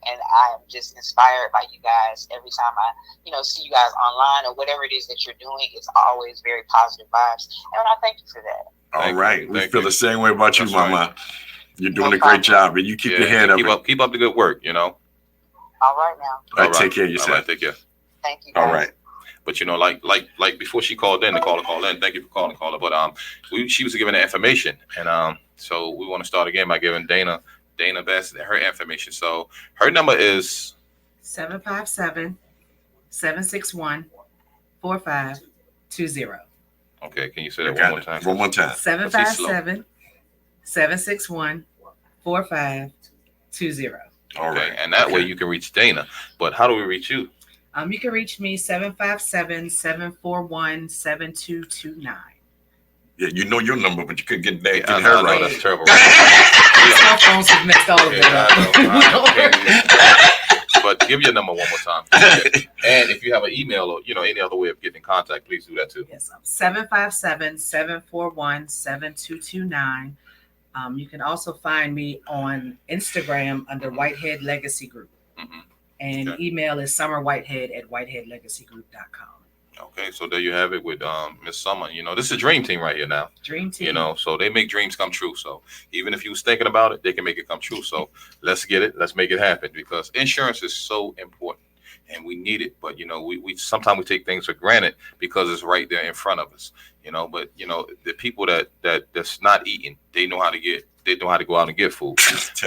and I am just inspired by you guys. Every time I, you know, see you guys online or whatever it is that you're doing, it's always very positive vibes, and I thank you for that. All right. We feel the same way about you, Mama. Right. You're doing a great job, and you keep your head up. Keep up the good work, you know. All right now. All right. Take care of yourself. All right, take care. Thank you guys. All right. But you know, like before she called in, the caller called in. Thank you for calling, caller. But she was giving the information, and so we want to start again by giving Dana Best her information. So her number is 757-761-4520. Okay. Can you say that one more time? One more time. 757-761-4520. All right. And that way you can reach Dana. But how do we reach you? You can reach me 757-741-7229. Yeah, you know your number, but you couldn't get that. I her know, right. that's terrible. Cell phones have mixed all of that. But give your number one more time. And if you have an email or, you know, any other way of getting in contact, please do that too. Yes, 757-741-7229. You can also find me on Instagram under Whitehead Legacy Group. And email is summerwhitehead@whiteheadlegacygroup.com. Okay, so there you have it with Miss Summer. You know, this is a dream team right here now. Dream team. You know, so they make dreams come true. So even if you was thinking about it, they can make it come true. So let's get it. Let's make it happen, because insurance is so important and we need it. But, you know, we sometimes we take things for granted because it's right there in front of us, you know. But, you know, the people that's not eating, they know how to get they know how to go out and get food.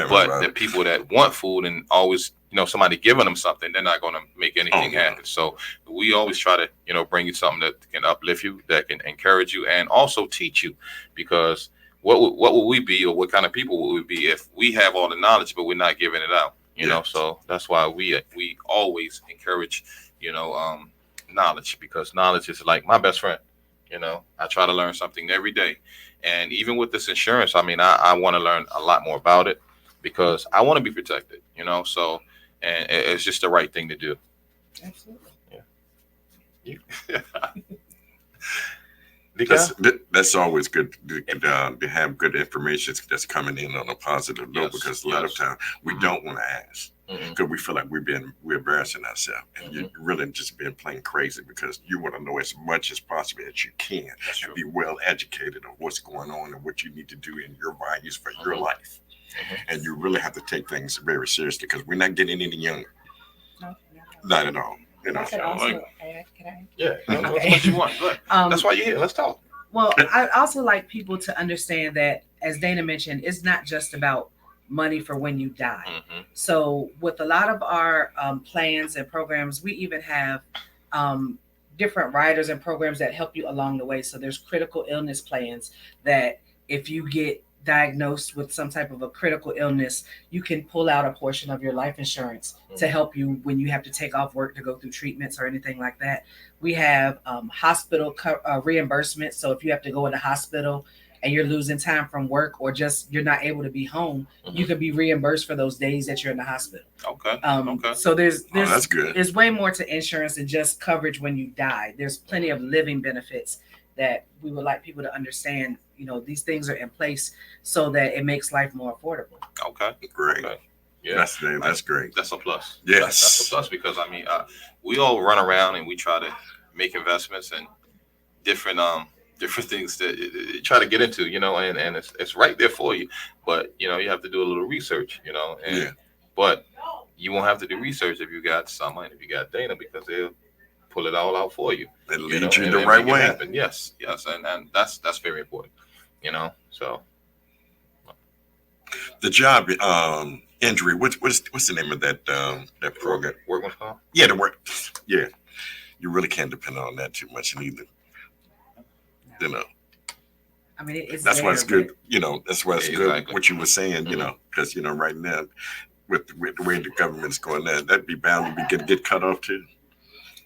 But the people that want food and always, somebody giving them something, they're not going to make anything happen. So we always try to, bring you something that can uplift you, that can encourage you, and also teach you. Because what would we be, or what kind of people would we be if we have all the knowledge, but we're not giving it out? So that's why we always encourage, knowledge, because knowledge is like my best friend. I try to learn something every day. And even with this insurance, I mean, I want to learn a lot more about it because I want to be protected, so, and it's just the right thing to do. Absolutely. Yeah. That's always good to have good information that's coming in on a positive note, because a lot of times we don't want to ask because we feel like we're embarrassing ourselves, and you're really just being plain crazy because you want to know as much as possible as you can and be well educated on what's going on and what you need to do in your values for your life. And you really have to take things very seriously because we're not getting any younger. No, not at all. I could also add, can I? Yeah, that's what you want. Look, that's why you're here. Let's talk. Well, I also like people to understand that, as Dana mentioned, it's not just about money for when you die. So with a lot of our plans and programs, we even have different riders and programs that help you along the way. So there's critical illness plans that if you get diagnosed with some type of a critical illness, you can pull out a portion of your life insurance to help you when you have to take off work to go through treatments or anything like that. We have hospital reimbursement. So if you have to go in the hospital and you're losing time from work, or just you're not able to be home, you could be reimbursed for those days that you're in the hospital. Okay. So there's that's good. There's way more to insurance than just coverage when you die. There's plenty of living benefits that we would like people to understand. These things are in place so that it makes life more affordable. Okay, great. Okay. Yeah, that's great. That's a plus. Yes, that's a plus, because I mean, we all run around and we try to make investments and different things that you try to get into, and it's right there for you. But you have to do a little research, but you won't have to do research if you got someone, if you got Dana, because they'll pull it all out for you. It leads you the right way. Yes, and that's very important. So the job injury. What's the name of that program? Workman's comp. Yeah, the work. Yeah, you really can't depend on that too much neither. I mean, that's why it's good. That's why it's good. What you were saying, because right now, with the way the government's going, that'd be bound to get cut off too.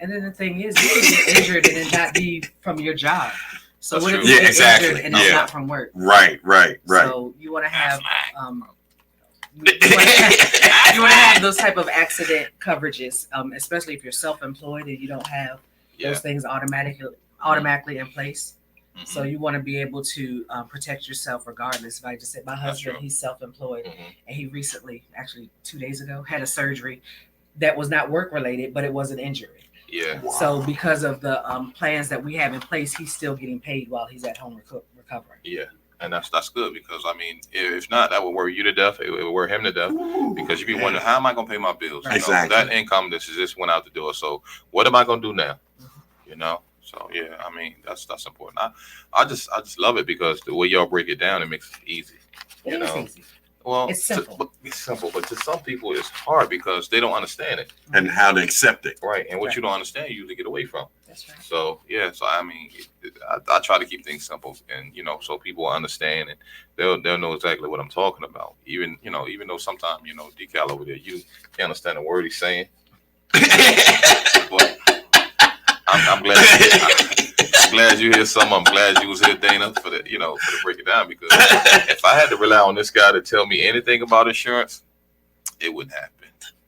And then the thing is, you can be injured and it not be from your job. So what if you get injured and it's not from work? Right. So you want to have you want to have those type of accident coverages, especially if you're self-employed and you don't have those things automatically in place. So you want to be able to protect yourself regardless. If I just said my husband, he's self-employed, and he recently, actually 2 days ago, had a surgery that was not work related, but it was an injury. Yeah. Wow. So because of the plans that we have in place, he's still getting paid while he's at home recovering. Yeah, and that's good, because I mean, if not, that would worry you to death. It would worry him to death, because you'd be wondering, how am I going to pay my bills? Right. Exactly. That income just went out the door. So what am I going to do now? So yeah, I mean, that's important. I just love it, because the way y'all break it down, it makes it easy. It is easy. Well, it's simple. It's simple, but to some people it's hard because they don't understand it and how to accept it. Right, and what you don't understand, you usually get away from. That's right. So yeah, I mean, I try to keep things simple, and so people understand, and they'll know exactly what I'm talking about. Even though sometimes DCal over there, you can't understand the word he's saying. But I'm glad you're here. I'm glad you was here, Dana, for the break it down, because if I had to rely on this guy to tell me anything about insurance, it wouldn't happen.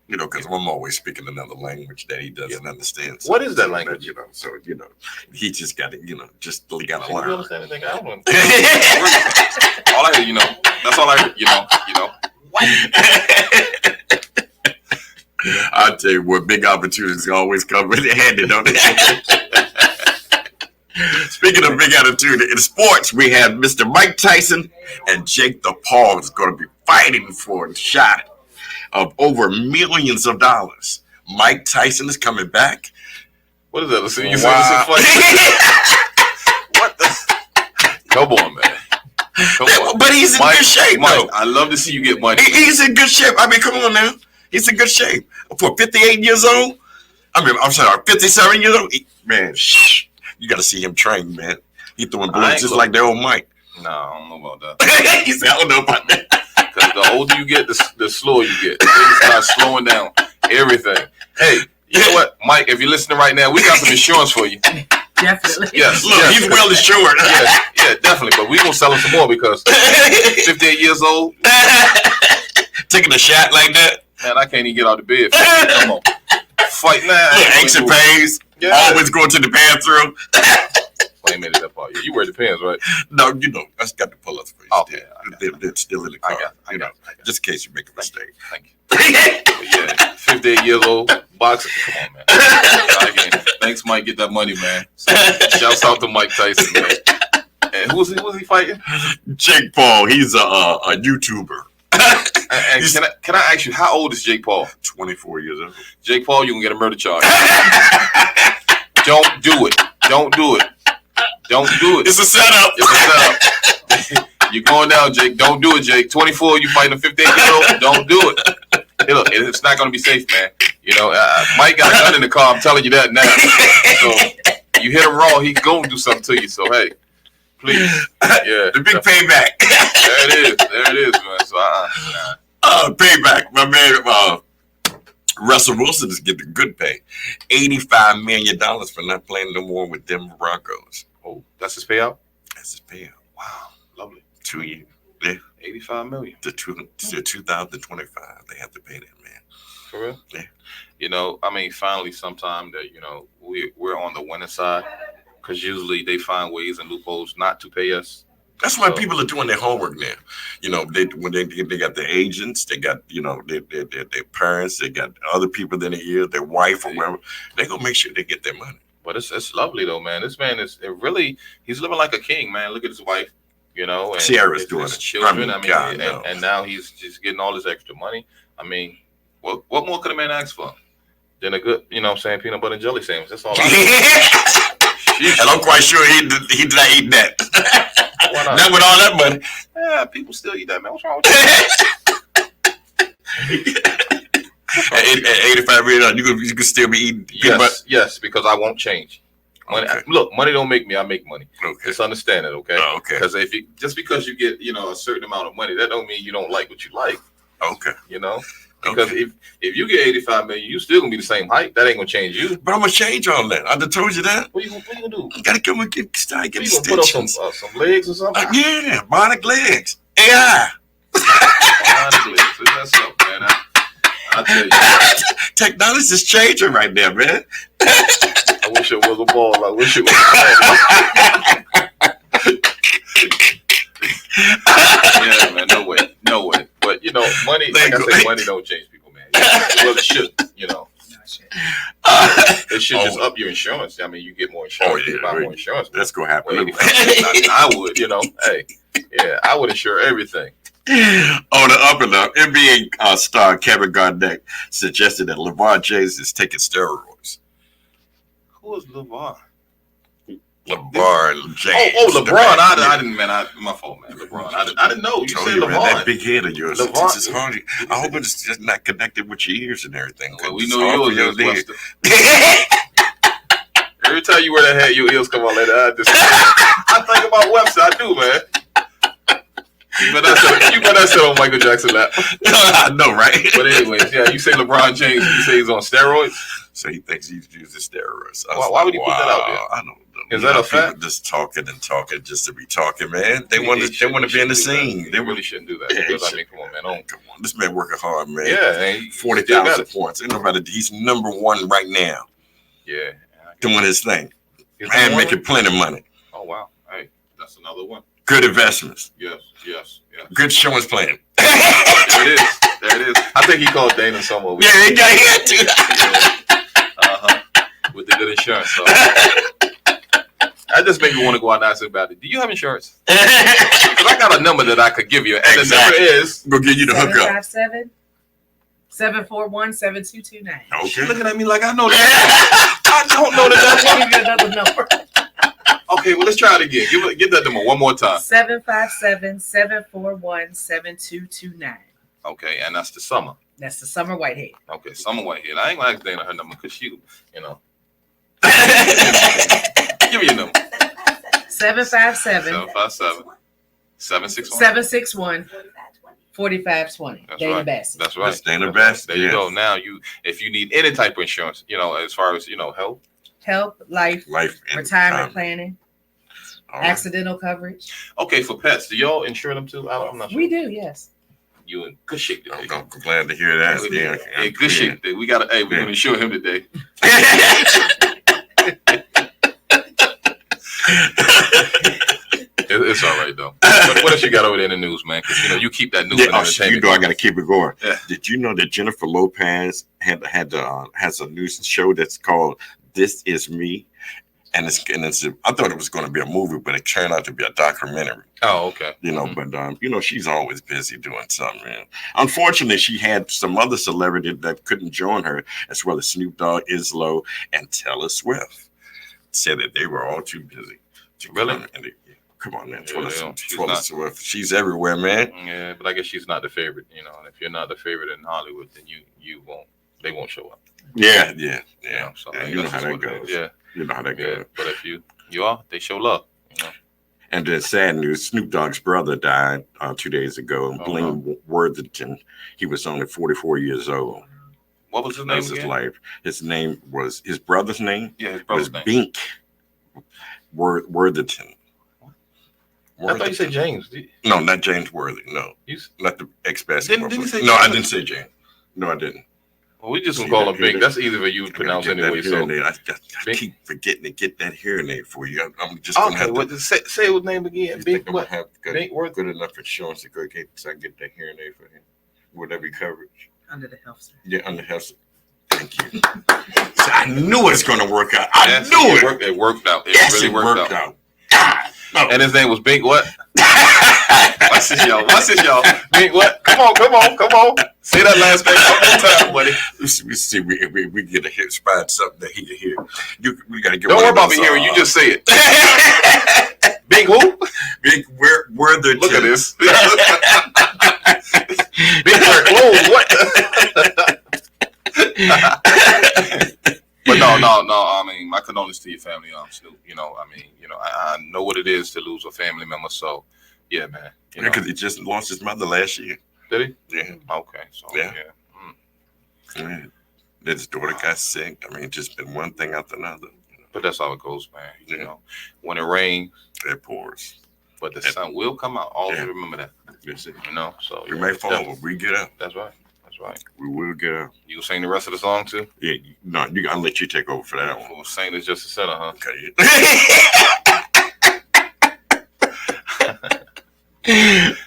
Because I'm always speaking another language that he doesn't understand. So, what is that language? He just got to, just got to learn. You understand anything? I don't understand. All I heard, that's all I heard, I'll tell you what, big opportunities always come with handy, don't they? Speaking of big attitude, in sports, we have Mr. Mike Tyson and Jake the Paul is going to be fighting for a shot of over millions of dollars. Mike Tyson is coming back. What is that? Let's see. You said this is funny. What the? Come on, man. But he's in good shape, though. I love to see you get money. He's in good shape. I mean, come on now. He's in good shape. For 58 years old, I'm sorry, 57 years old, man, you got to see him train, man. He throwing blows just like the old Mike. No, I don't know about that. He said, I don't know about that. Because the older you get, the slower you get. Things start slowing down everything. Hey, you know what, Mike, if you're listening right now, we got some insurance for you. Definitely. Yes. Look, he's well insured. Yeah, definitely. But we're going to sell him some more because 58 years old. Taking a shot like that. Man, I can't even get out of bed. Come on. Fight now. Aches and pains. Yeah. Always going to the bathroom. Wait a minute, that part. You wear the pants, right? No, you know, I just got the pull-ups for you. Okay. They're still in the car. I got. Just in case you make a mistake. Thank you. But yeah, 58 years old, boxer. Come on, man. Again, thanks, Mike. Get that money, man. So, shouts out to Mike Tyson, man. And who's he fighting? Jake Paul. He's a YouTuber. And can I ask you, how old is Jake Paul? 24 years old. Jake Paul, you can get a murder charge. Don't do it. Don't do it. Don't do it. It's a setup. It's a setup. You're going down, Jake. Don't do it, Jake. 24, you fighting a 58-year-old. Don't do it. Hey, look, it's not going to be safe, man. You know, Mike got a gun in the car. I'm telling you that now. So you hit him wrong, he's going to do something to you. So, hey, please. Yeah. The big payback. There it is, man. So, payback. My man, Russell Wilson is getting good pay. $85 million for not playing no more with Denver Broncos. Oh, that's his payout? That's his payout. Wow. Lovely. 2 years. Yeah. $85 million. To 2025, they have to pay that, man. For real? Yeah. You know, I mean, finally, sometime that, you know, we're on the winning side, because usually they find ways and loopholes not to pay us. That's why people are doing their homework now. You know, they got their agents, they got, you know, their parents, they got other people in their ear, their wife or whatever. They're going to make sure they get their money. But it's lovely, though, man. This man he's living like a king, man. Look at his wife, you know. And Sierra's doing his it. children, and now he's just getting all this extra money. I mean, what more could a man ask for than a good, you know what I'm saying, peanut butter and jelly sandwich? That's all And I'm quite sure he did not eat that. Why not? Not with all that money. Yeah, people still eat that, man. What's wrong with you? At $85 million, you can still be eating. Yes, because I won't change. Money, okay. Look, money don't make me. I make money. Okay. Just understand it, okay? Oh, okay. Because just because you get, you know, a certain amount of money, that don't mean you don't like what you like. Okay. You know, because if you get $85 million, you still gonna be the same height. That ain't gonna change you. But I'm gonna change all that. I done told you that. What you gonna do? You gotta come and start getting you gonna stitches. Put up some legs or something? Yeah, bionic legs. AI. Bionic legs. That's something, man. I tell you. Technology's changing right now, man. I wish it was a ball. I wish it was a ball. Yeah, man. No way. But, you know, money, like I say, money don't change people, man. Well, it should, you know. It should just up your insurance. I mean, you get more insurance. You buy more insurance. That's going to happen. I would, you know. Hey, yeah, I would insure everything. On the up and up, NBA star Kevin Garnett suggested that LeBron James is taking steroids. Who is LeBron? LeBron James. Oh, LeBron. I didn't, man. My fault, man. LeBron. I didn't know. You said LeBron. Man, that big head of yours. LeBron. It's hard. I hope it's just not connected with your ears and everything. Well, we know yours is Every time you wear that hat, your ears come out like that. I think about Webster. I do, man. You better sit on Michael Jackson lap. I know, right? But anyways, yeah, you say LeBron James. You say he's on steroids. So he thinks he's using steroids. Why would he put that out there? I don't know. Is that a fact? Just talking just to be talking, man. They want to be in the scene. They really shouldn't do that. Because, I mean, come on, man. Come on, this man working hard, man. Yeah, 40,000 points. Ain't nobody. He's number one right now. Yeah, doing his thing and making plenty of money. Oh wow! Hey, that's another one. Good investments. Yes. Good insurance plan. There it is. I think he called Dana somewhere. Yeah, he had to. With the good insurance. So. That just made me want to go out and ask him about it. Do you have insurance? Because I got a number that I could give you. And the number is... Go give you the hookup. 757-741-7229. Okay. She's looking at me like I know that. I don't know that. I'll give you another number. Okay, well, let's try it again. Get that number one more time. 757-741-7229. Okay, and that's the Summer. That's the Summer Whitehead. Okay, Summer Whitehead. I ain't gonna ask Dana her number because she, you know. Give me your number. 757-761-4520. 761-4520. That's Dana right. Bassett. That's right. That's Dana Bassett. There you go. Now if you need any type of insurance, as far as health, life, and retirement planning, All right. accidental coverage. Okay, for pets, do y'all insure them too? I'm not sure. We do, yes. You in good shape today. I'm glad to hear that. Yeah, in good shape today. We gotta. Hey, we're gonna insure him today. It's all right though. What else you got over there in the news, man? Because you keep that news. I got to keep it going. Yeah. Did you know that Jennifer Lopez has a news show that's called "This Is Me," and it's I thought it was going to be a movie, but it turned out to be a documentary. Oh, okay. But she's always busy doing something. Man. Unfortunately, she had some other celebrity that couldn't join her, as well as Snoop Dogg, Islo, and Taylor Swift. Said that they were all too busy. Really? Come on, man. Yeah, Taylor Swift. She's everywhere, man. Yeah, but I guess she's not the favorite. And if you're not the favorite in Hollywood, then you won't. They won't show up. Yeah. So You know how that goes. Yeah. You know how that goes. But if you are, they show love. And then sad news, Snoop Dogg's brother died 2 days ago. Blaine Worthington. He was only 44 years old. What was his name again? His name was, his brother's name? Yeah, his brother's was name. Bink Worthington. I thought you said James. No, not James Worthy. No. Not the ex-basketball player. No, I didn't say James. No, I didn't. Well, we just gonna call him Bink. That's easy for you to pronounce anyway. So I keep forgetting to get that hearing aid for you. I'm just gonna have to say his name again. Bink what? Have good enough insurance to go get so I can get that hearing aid for him. Would that be coverage? Under the health. Yeah, under health. Thank you. So I knew it's gonna work out. I knew it. It worked out. It really worked out. God. No. And his name was Bink what? What's this, y'all? Bink what? Come on. Say that last name one more time, buddy. We see we get a hit spot something that he can hear. We gotta get. Don't worry about me hearing. You just say it. Bink who? Bink Worthington. Look at this. Bink wear clothes. What? But no. I mean, my condolences to your family, Snoop. I know what it is to lose a family member. So, yeah, man. Because he just lost his mother last year. Did he? Yeah. Okay. So yeah. Yeah. His daughter got sick. I mean, it's just been one thing after another. But that's how it goes, man. When it rains, it pours. But the sun will come out. Always remember that. Yes, So we may fall, but we get up. That's right. We will get up. You gonna sing the rest of the song too? Yeah, no, I'll let you take over for that one. Well, sing this just a center, huh? Okay.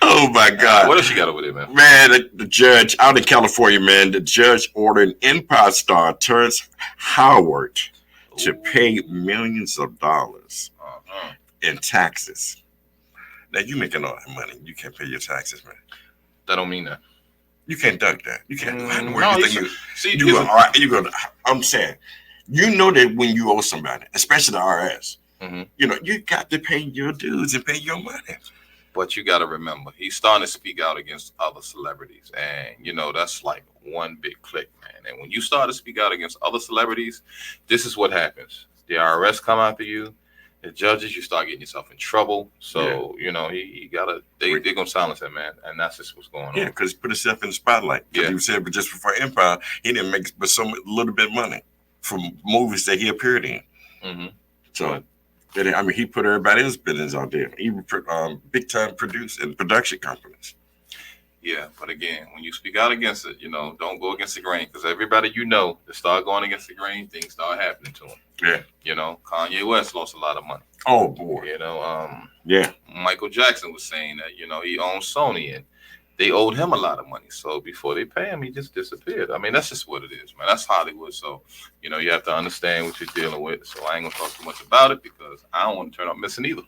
Oh my God! What else you got over there, man? Man, the judge out in California, man, the judge ordered Empire star Terrence Howard to pay millions of dollars in taxes. Now you making all that money, you can't pay your taxes, man. That don't mean that. You can't duck that. You can't. I'm saying, you know that when you owe somebody, especially the IRS, you got to pay your dues and pay your money. But you got to remember, he's starting to speak out against other celebrities, and that's like one big click, man. And when you start to speak out against other celebrities, this is what happens: the IRS come after you. The judges, you start getting yourself in trouble. So, he gotta, they're going to silence him, man. And that's just what's going on. Yeah, because he put himself in the spotlight. Yeah. He said, but just before Empire, he didn't make but little bit of money from movies that he appeared in. Mm-hmm. So, he put everybody else's business out there. He big time production companies. Yeah, but again, when you speak out against it, don't go against the grain, because everybody that start going against the grain, things start happening to them. Yeah. Kanye West lost a lot of money. Oh boy. Yeah. Michael Jackson was saying that, he owned Sony and they owed him a lot of money. So before they pay him, he just disappeared. I mean, that's just what it is, man. That's Hollywood. So, you have to understand what you're dealing with. So I ain't gonna talk too much about it because I don't want to turn up missing either.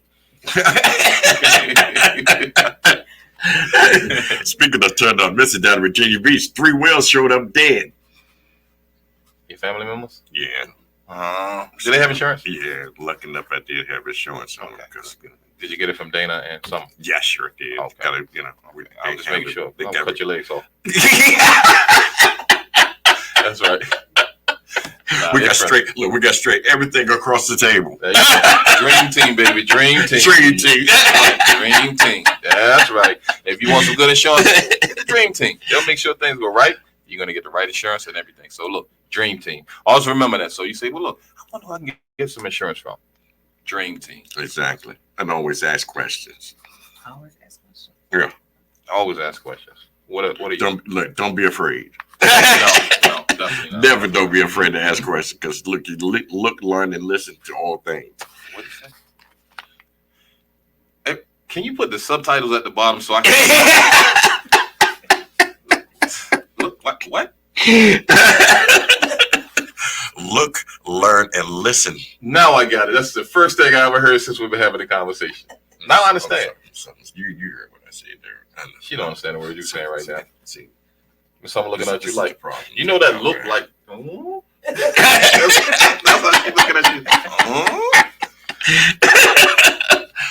Speaking of turned up missing, down in Virginia Beach, 3 whales showed up dead. Your family members? Yeah. Do they have insurance? Yeah, lucky enough I did have insurance on it. Did you get it from Dana and some? Yeah, sure did. Okay. Gotta, I'm just making sure. Don't cut your legs off. That's right. We got straight everything across the table. There you go. Dream team, baby. Dream team. Dream team. Dream team. That's right. If you want some good insurance, get the dream team. They'll make sure things go right. You're going to get the right insurance and everything. So look, dream team. Always remember that. So you say, well, look, I wonder who I can get some insurance from. Dream team. Exactly. And always ask questions. Always ask questions. Yeah. Always ask questions. What are you? Don't be afraid. No, definitely not. Never don't be afraid to ask questions because look, you look, learn, and listen to all things. What did you say? Hey, can you put the subtitles at the bottom so I can look what? Look, learn, and listen. Now I got it. That's the first thing I ever heard since we've been having a conversation. Now I understand. You heard what I said there. She don't understand the word you're saying right now. See, someone looking at you like, problem. You know that look like. That's how she's looking at you.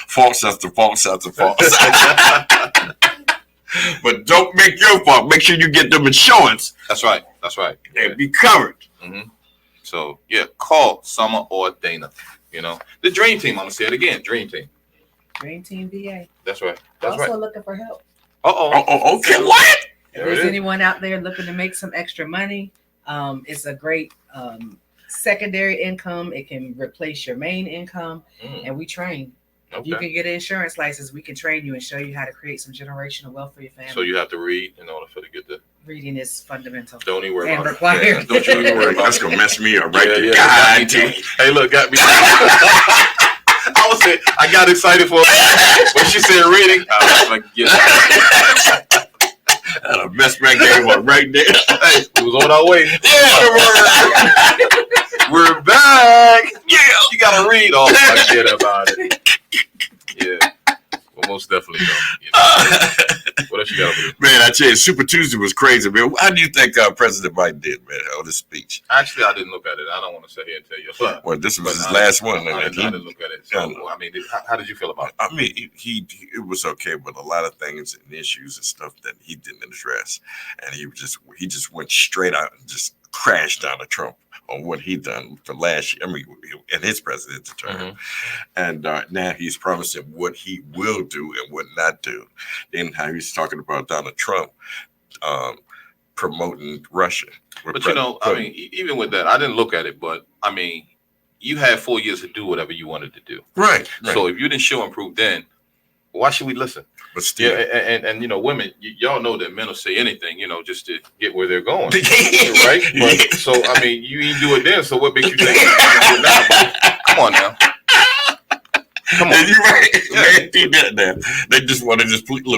False after false after false. But don't make your fault. Make sure you get them insurance. That's right. And be covered. Mm-hmm. So yeah, call Summer or Dana. The dream team. I'm gonna say it again. Dream team. Dream Team VA. That's right. Also looking for help. Oh, okay. What? If there's anyone out there looking to make some extra money, it's a great secondary income. It can replace your main income, and we train. Okay. You can get an insurance license. We can train you and show you how to create some generational wealth for your family. So you have to read in order to get the. Reading is fundamental. Don't even worry and about required. it. Don't you even worry about it. That's gonna mess me up, right? Yeah, God damn. Hey, look, got me. I got excited for when she said reading. I was like, yeah. That'll mess my game up right there. Hey, it was on our way. Yeah. We're back. Yeah. You gotta read all I get about it. Yeah. Well, most definitely don't. What else you got over there? Man, I tell you, Super Tuesday was crazy, man. How do you think President Biden did, man, on his speech? Actually, I didn't look at it. I don't want to sit here and tell you. Well, this was his last one. I didn't look at it. So, I mean, how did you feel about it? I mean, it was okay, but a lot of things and issues and stuff that he didn't address, and he just went straight out and just crashed down to Trump on what he done for last year. I mean, in his presidential term, and now he's promising what he will do and what not do. Then how he's talking about Donald Trump promoting Russia. But I mean, even with that, I didn't look at it. But I mean, you had 4 years to do whatever you wanted to do. Right. So if you didn't show and prove then, why should we listen? But still, and women, y'all know that men will say anything, just to get where they're going, right? But, so I mean, you didn't do it then. So what makes you think you can do it now? Come on now. Come on. You're right. Yeah. They did that. They just want to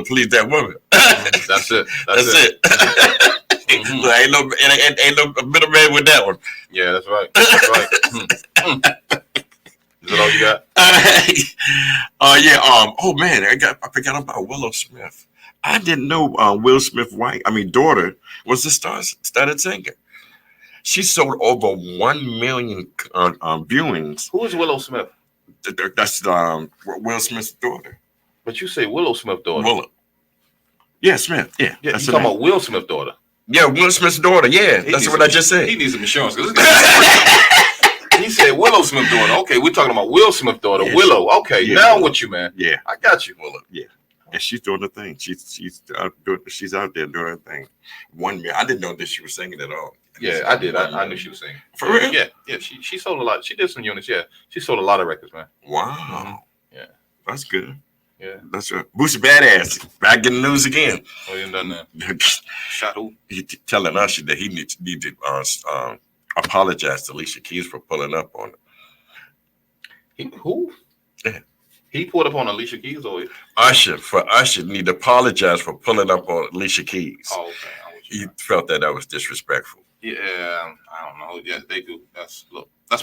please that woman. That's it. That's it. Mm-hmm. Ain't no middleman with that one. Yeah, that's right. That's right. Is that all you got? Yeah. Oh man, I forgot about Willow Smith. I didn't know Will Smith's daughter was the started singer. She sold over 1 million viewings. Who is Willow Smith? That's Will Smith's daughter. But you say Willow Smith's daughter. Willow. Yeah, Smith. Yeah. You talking about Will Smith's daughter? Yeah, Will Smith's daughter. Yeah, that's what I just said. He needs some insurance. He said Willow Smith's daughter. Okay, we're talking about Will Smith's daughter. Yeah, Willow. Okay, yeah, now with you, man. Yeah, I got you. Willow. Yeah, and she's doing the thing. She's out there doing her thing. 1 million. I didn't know that she was singing at all. Yeah, I did. I knew she was singing. For real? Yeah. She sold a lot. She did some units. Yeah, she sold a lot of records, man. Wow. Mm-hmm. Yeah, that's good. Yeah, that's right. Boosie Badass back in the news again. Oh, you done that? Shot who? He telling Usher that he need to apologize to Alicia Keys for pulling up on it. Who? Yeah. He pulled up on Alicia Keys, or Usher need to apologize for pulling up on Alicia Keys. Oh, okay. He felt that was disrespectful. Yeah, I don't know. Yeah, they do. That's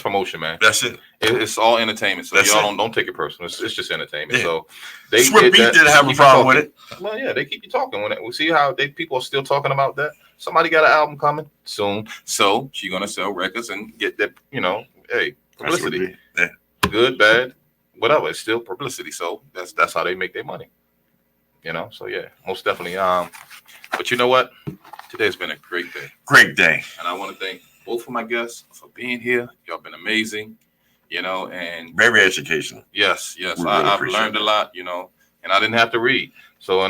promotion, man. That's it. It's all entertainment. So that's y'all don't take it personal. It's just entertainment. Yeah. So Swift Beat didn't have a problem with it. Well, yeah, they keep you talking. When we see how people are still talking about that. Somebody got an album coming soon, so she's gonna sell records and get that. hey, publicity. Yeah. Good, bad, whatever. It's still publicity. So that's how they make their money. You know, so yeah, most definitely. But you know what? Today's been a great day. Great day. And I want to thank both of my guests for being here. Y'all been amazing, you know, and very educational. Yes. Really I've learned a lot, you know, and I didn't have to read. So,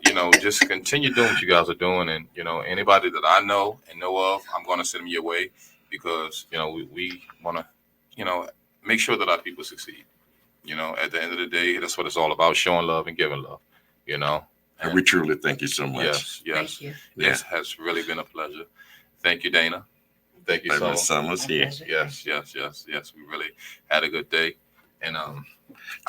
you know, just continue doing what you guys are doing. And, you know, anybody that I know and know of, I'm going to send them your way because, you know, we want to, you know, make sure that our people succeed. You know, at the end of the day, that's what it's all about, showing love and giving love, you know. And we truly thank you so much. Yes. Thank you. Yes, has really been a pleasure. Thank you, Dana. Thank you so much. Yes. We really had a good day. And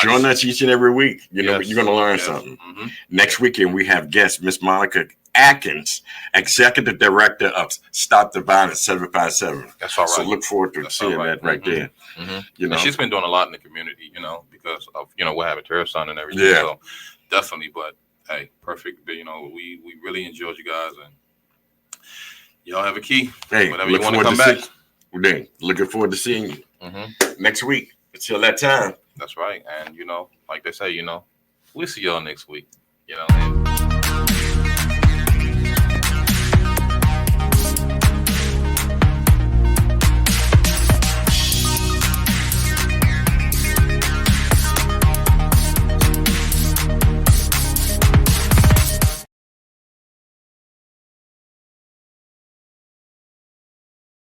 join us each and every week. You know, you're going to learn something. Mm-hmm. Next weekend, we have guest Miss Monica Atkins, Executive Director of Stop the Violence 757. That's all right. So look forward to seeing that right there. Mm-hmm. You know, and she's been doing a lot in the community, you know, because of, you know, what happened to her son and everything. Yeah. So definitely, but hey, perfect. You know, we really enjoyed you guys, and y'all have a key. Hey, whenever you want to come back. Looking forward to seeing you Mm-hmm. next week. Until that time. That's right. And, you know, like they say, you know, we'll see y'all next week. You know.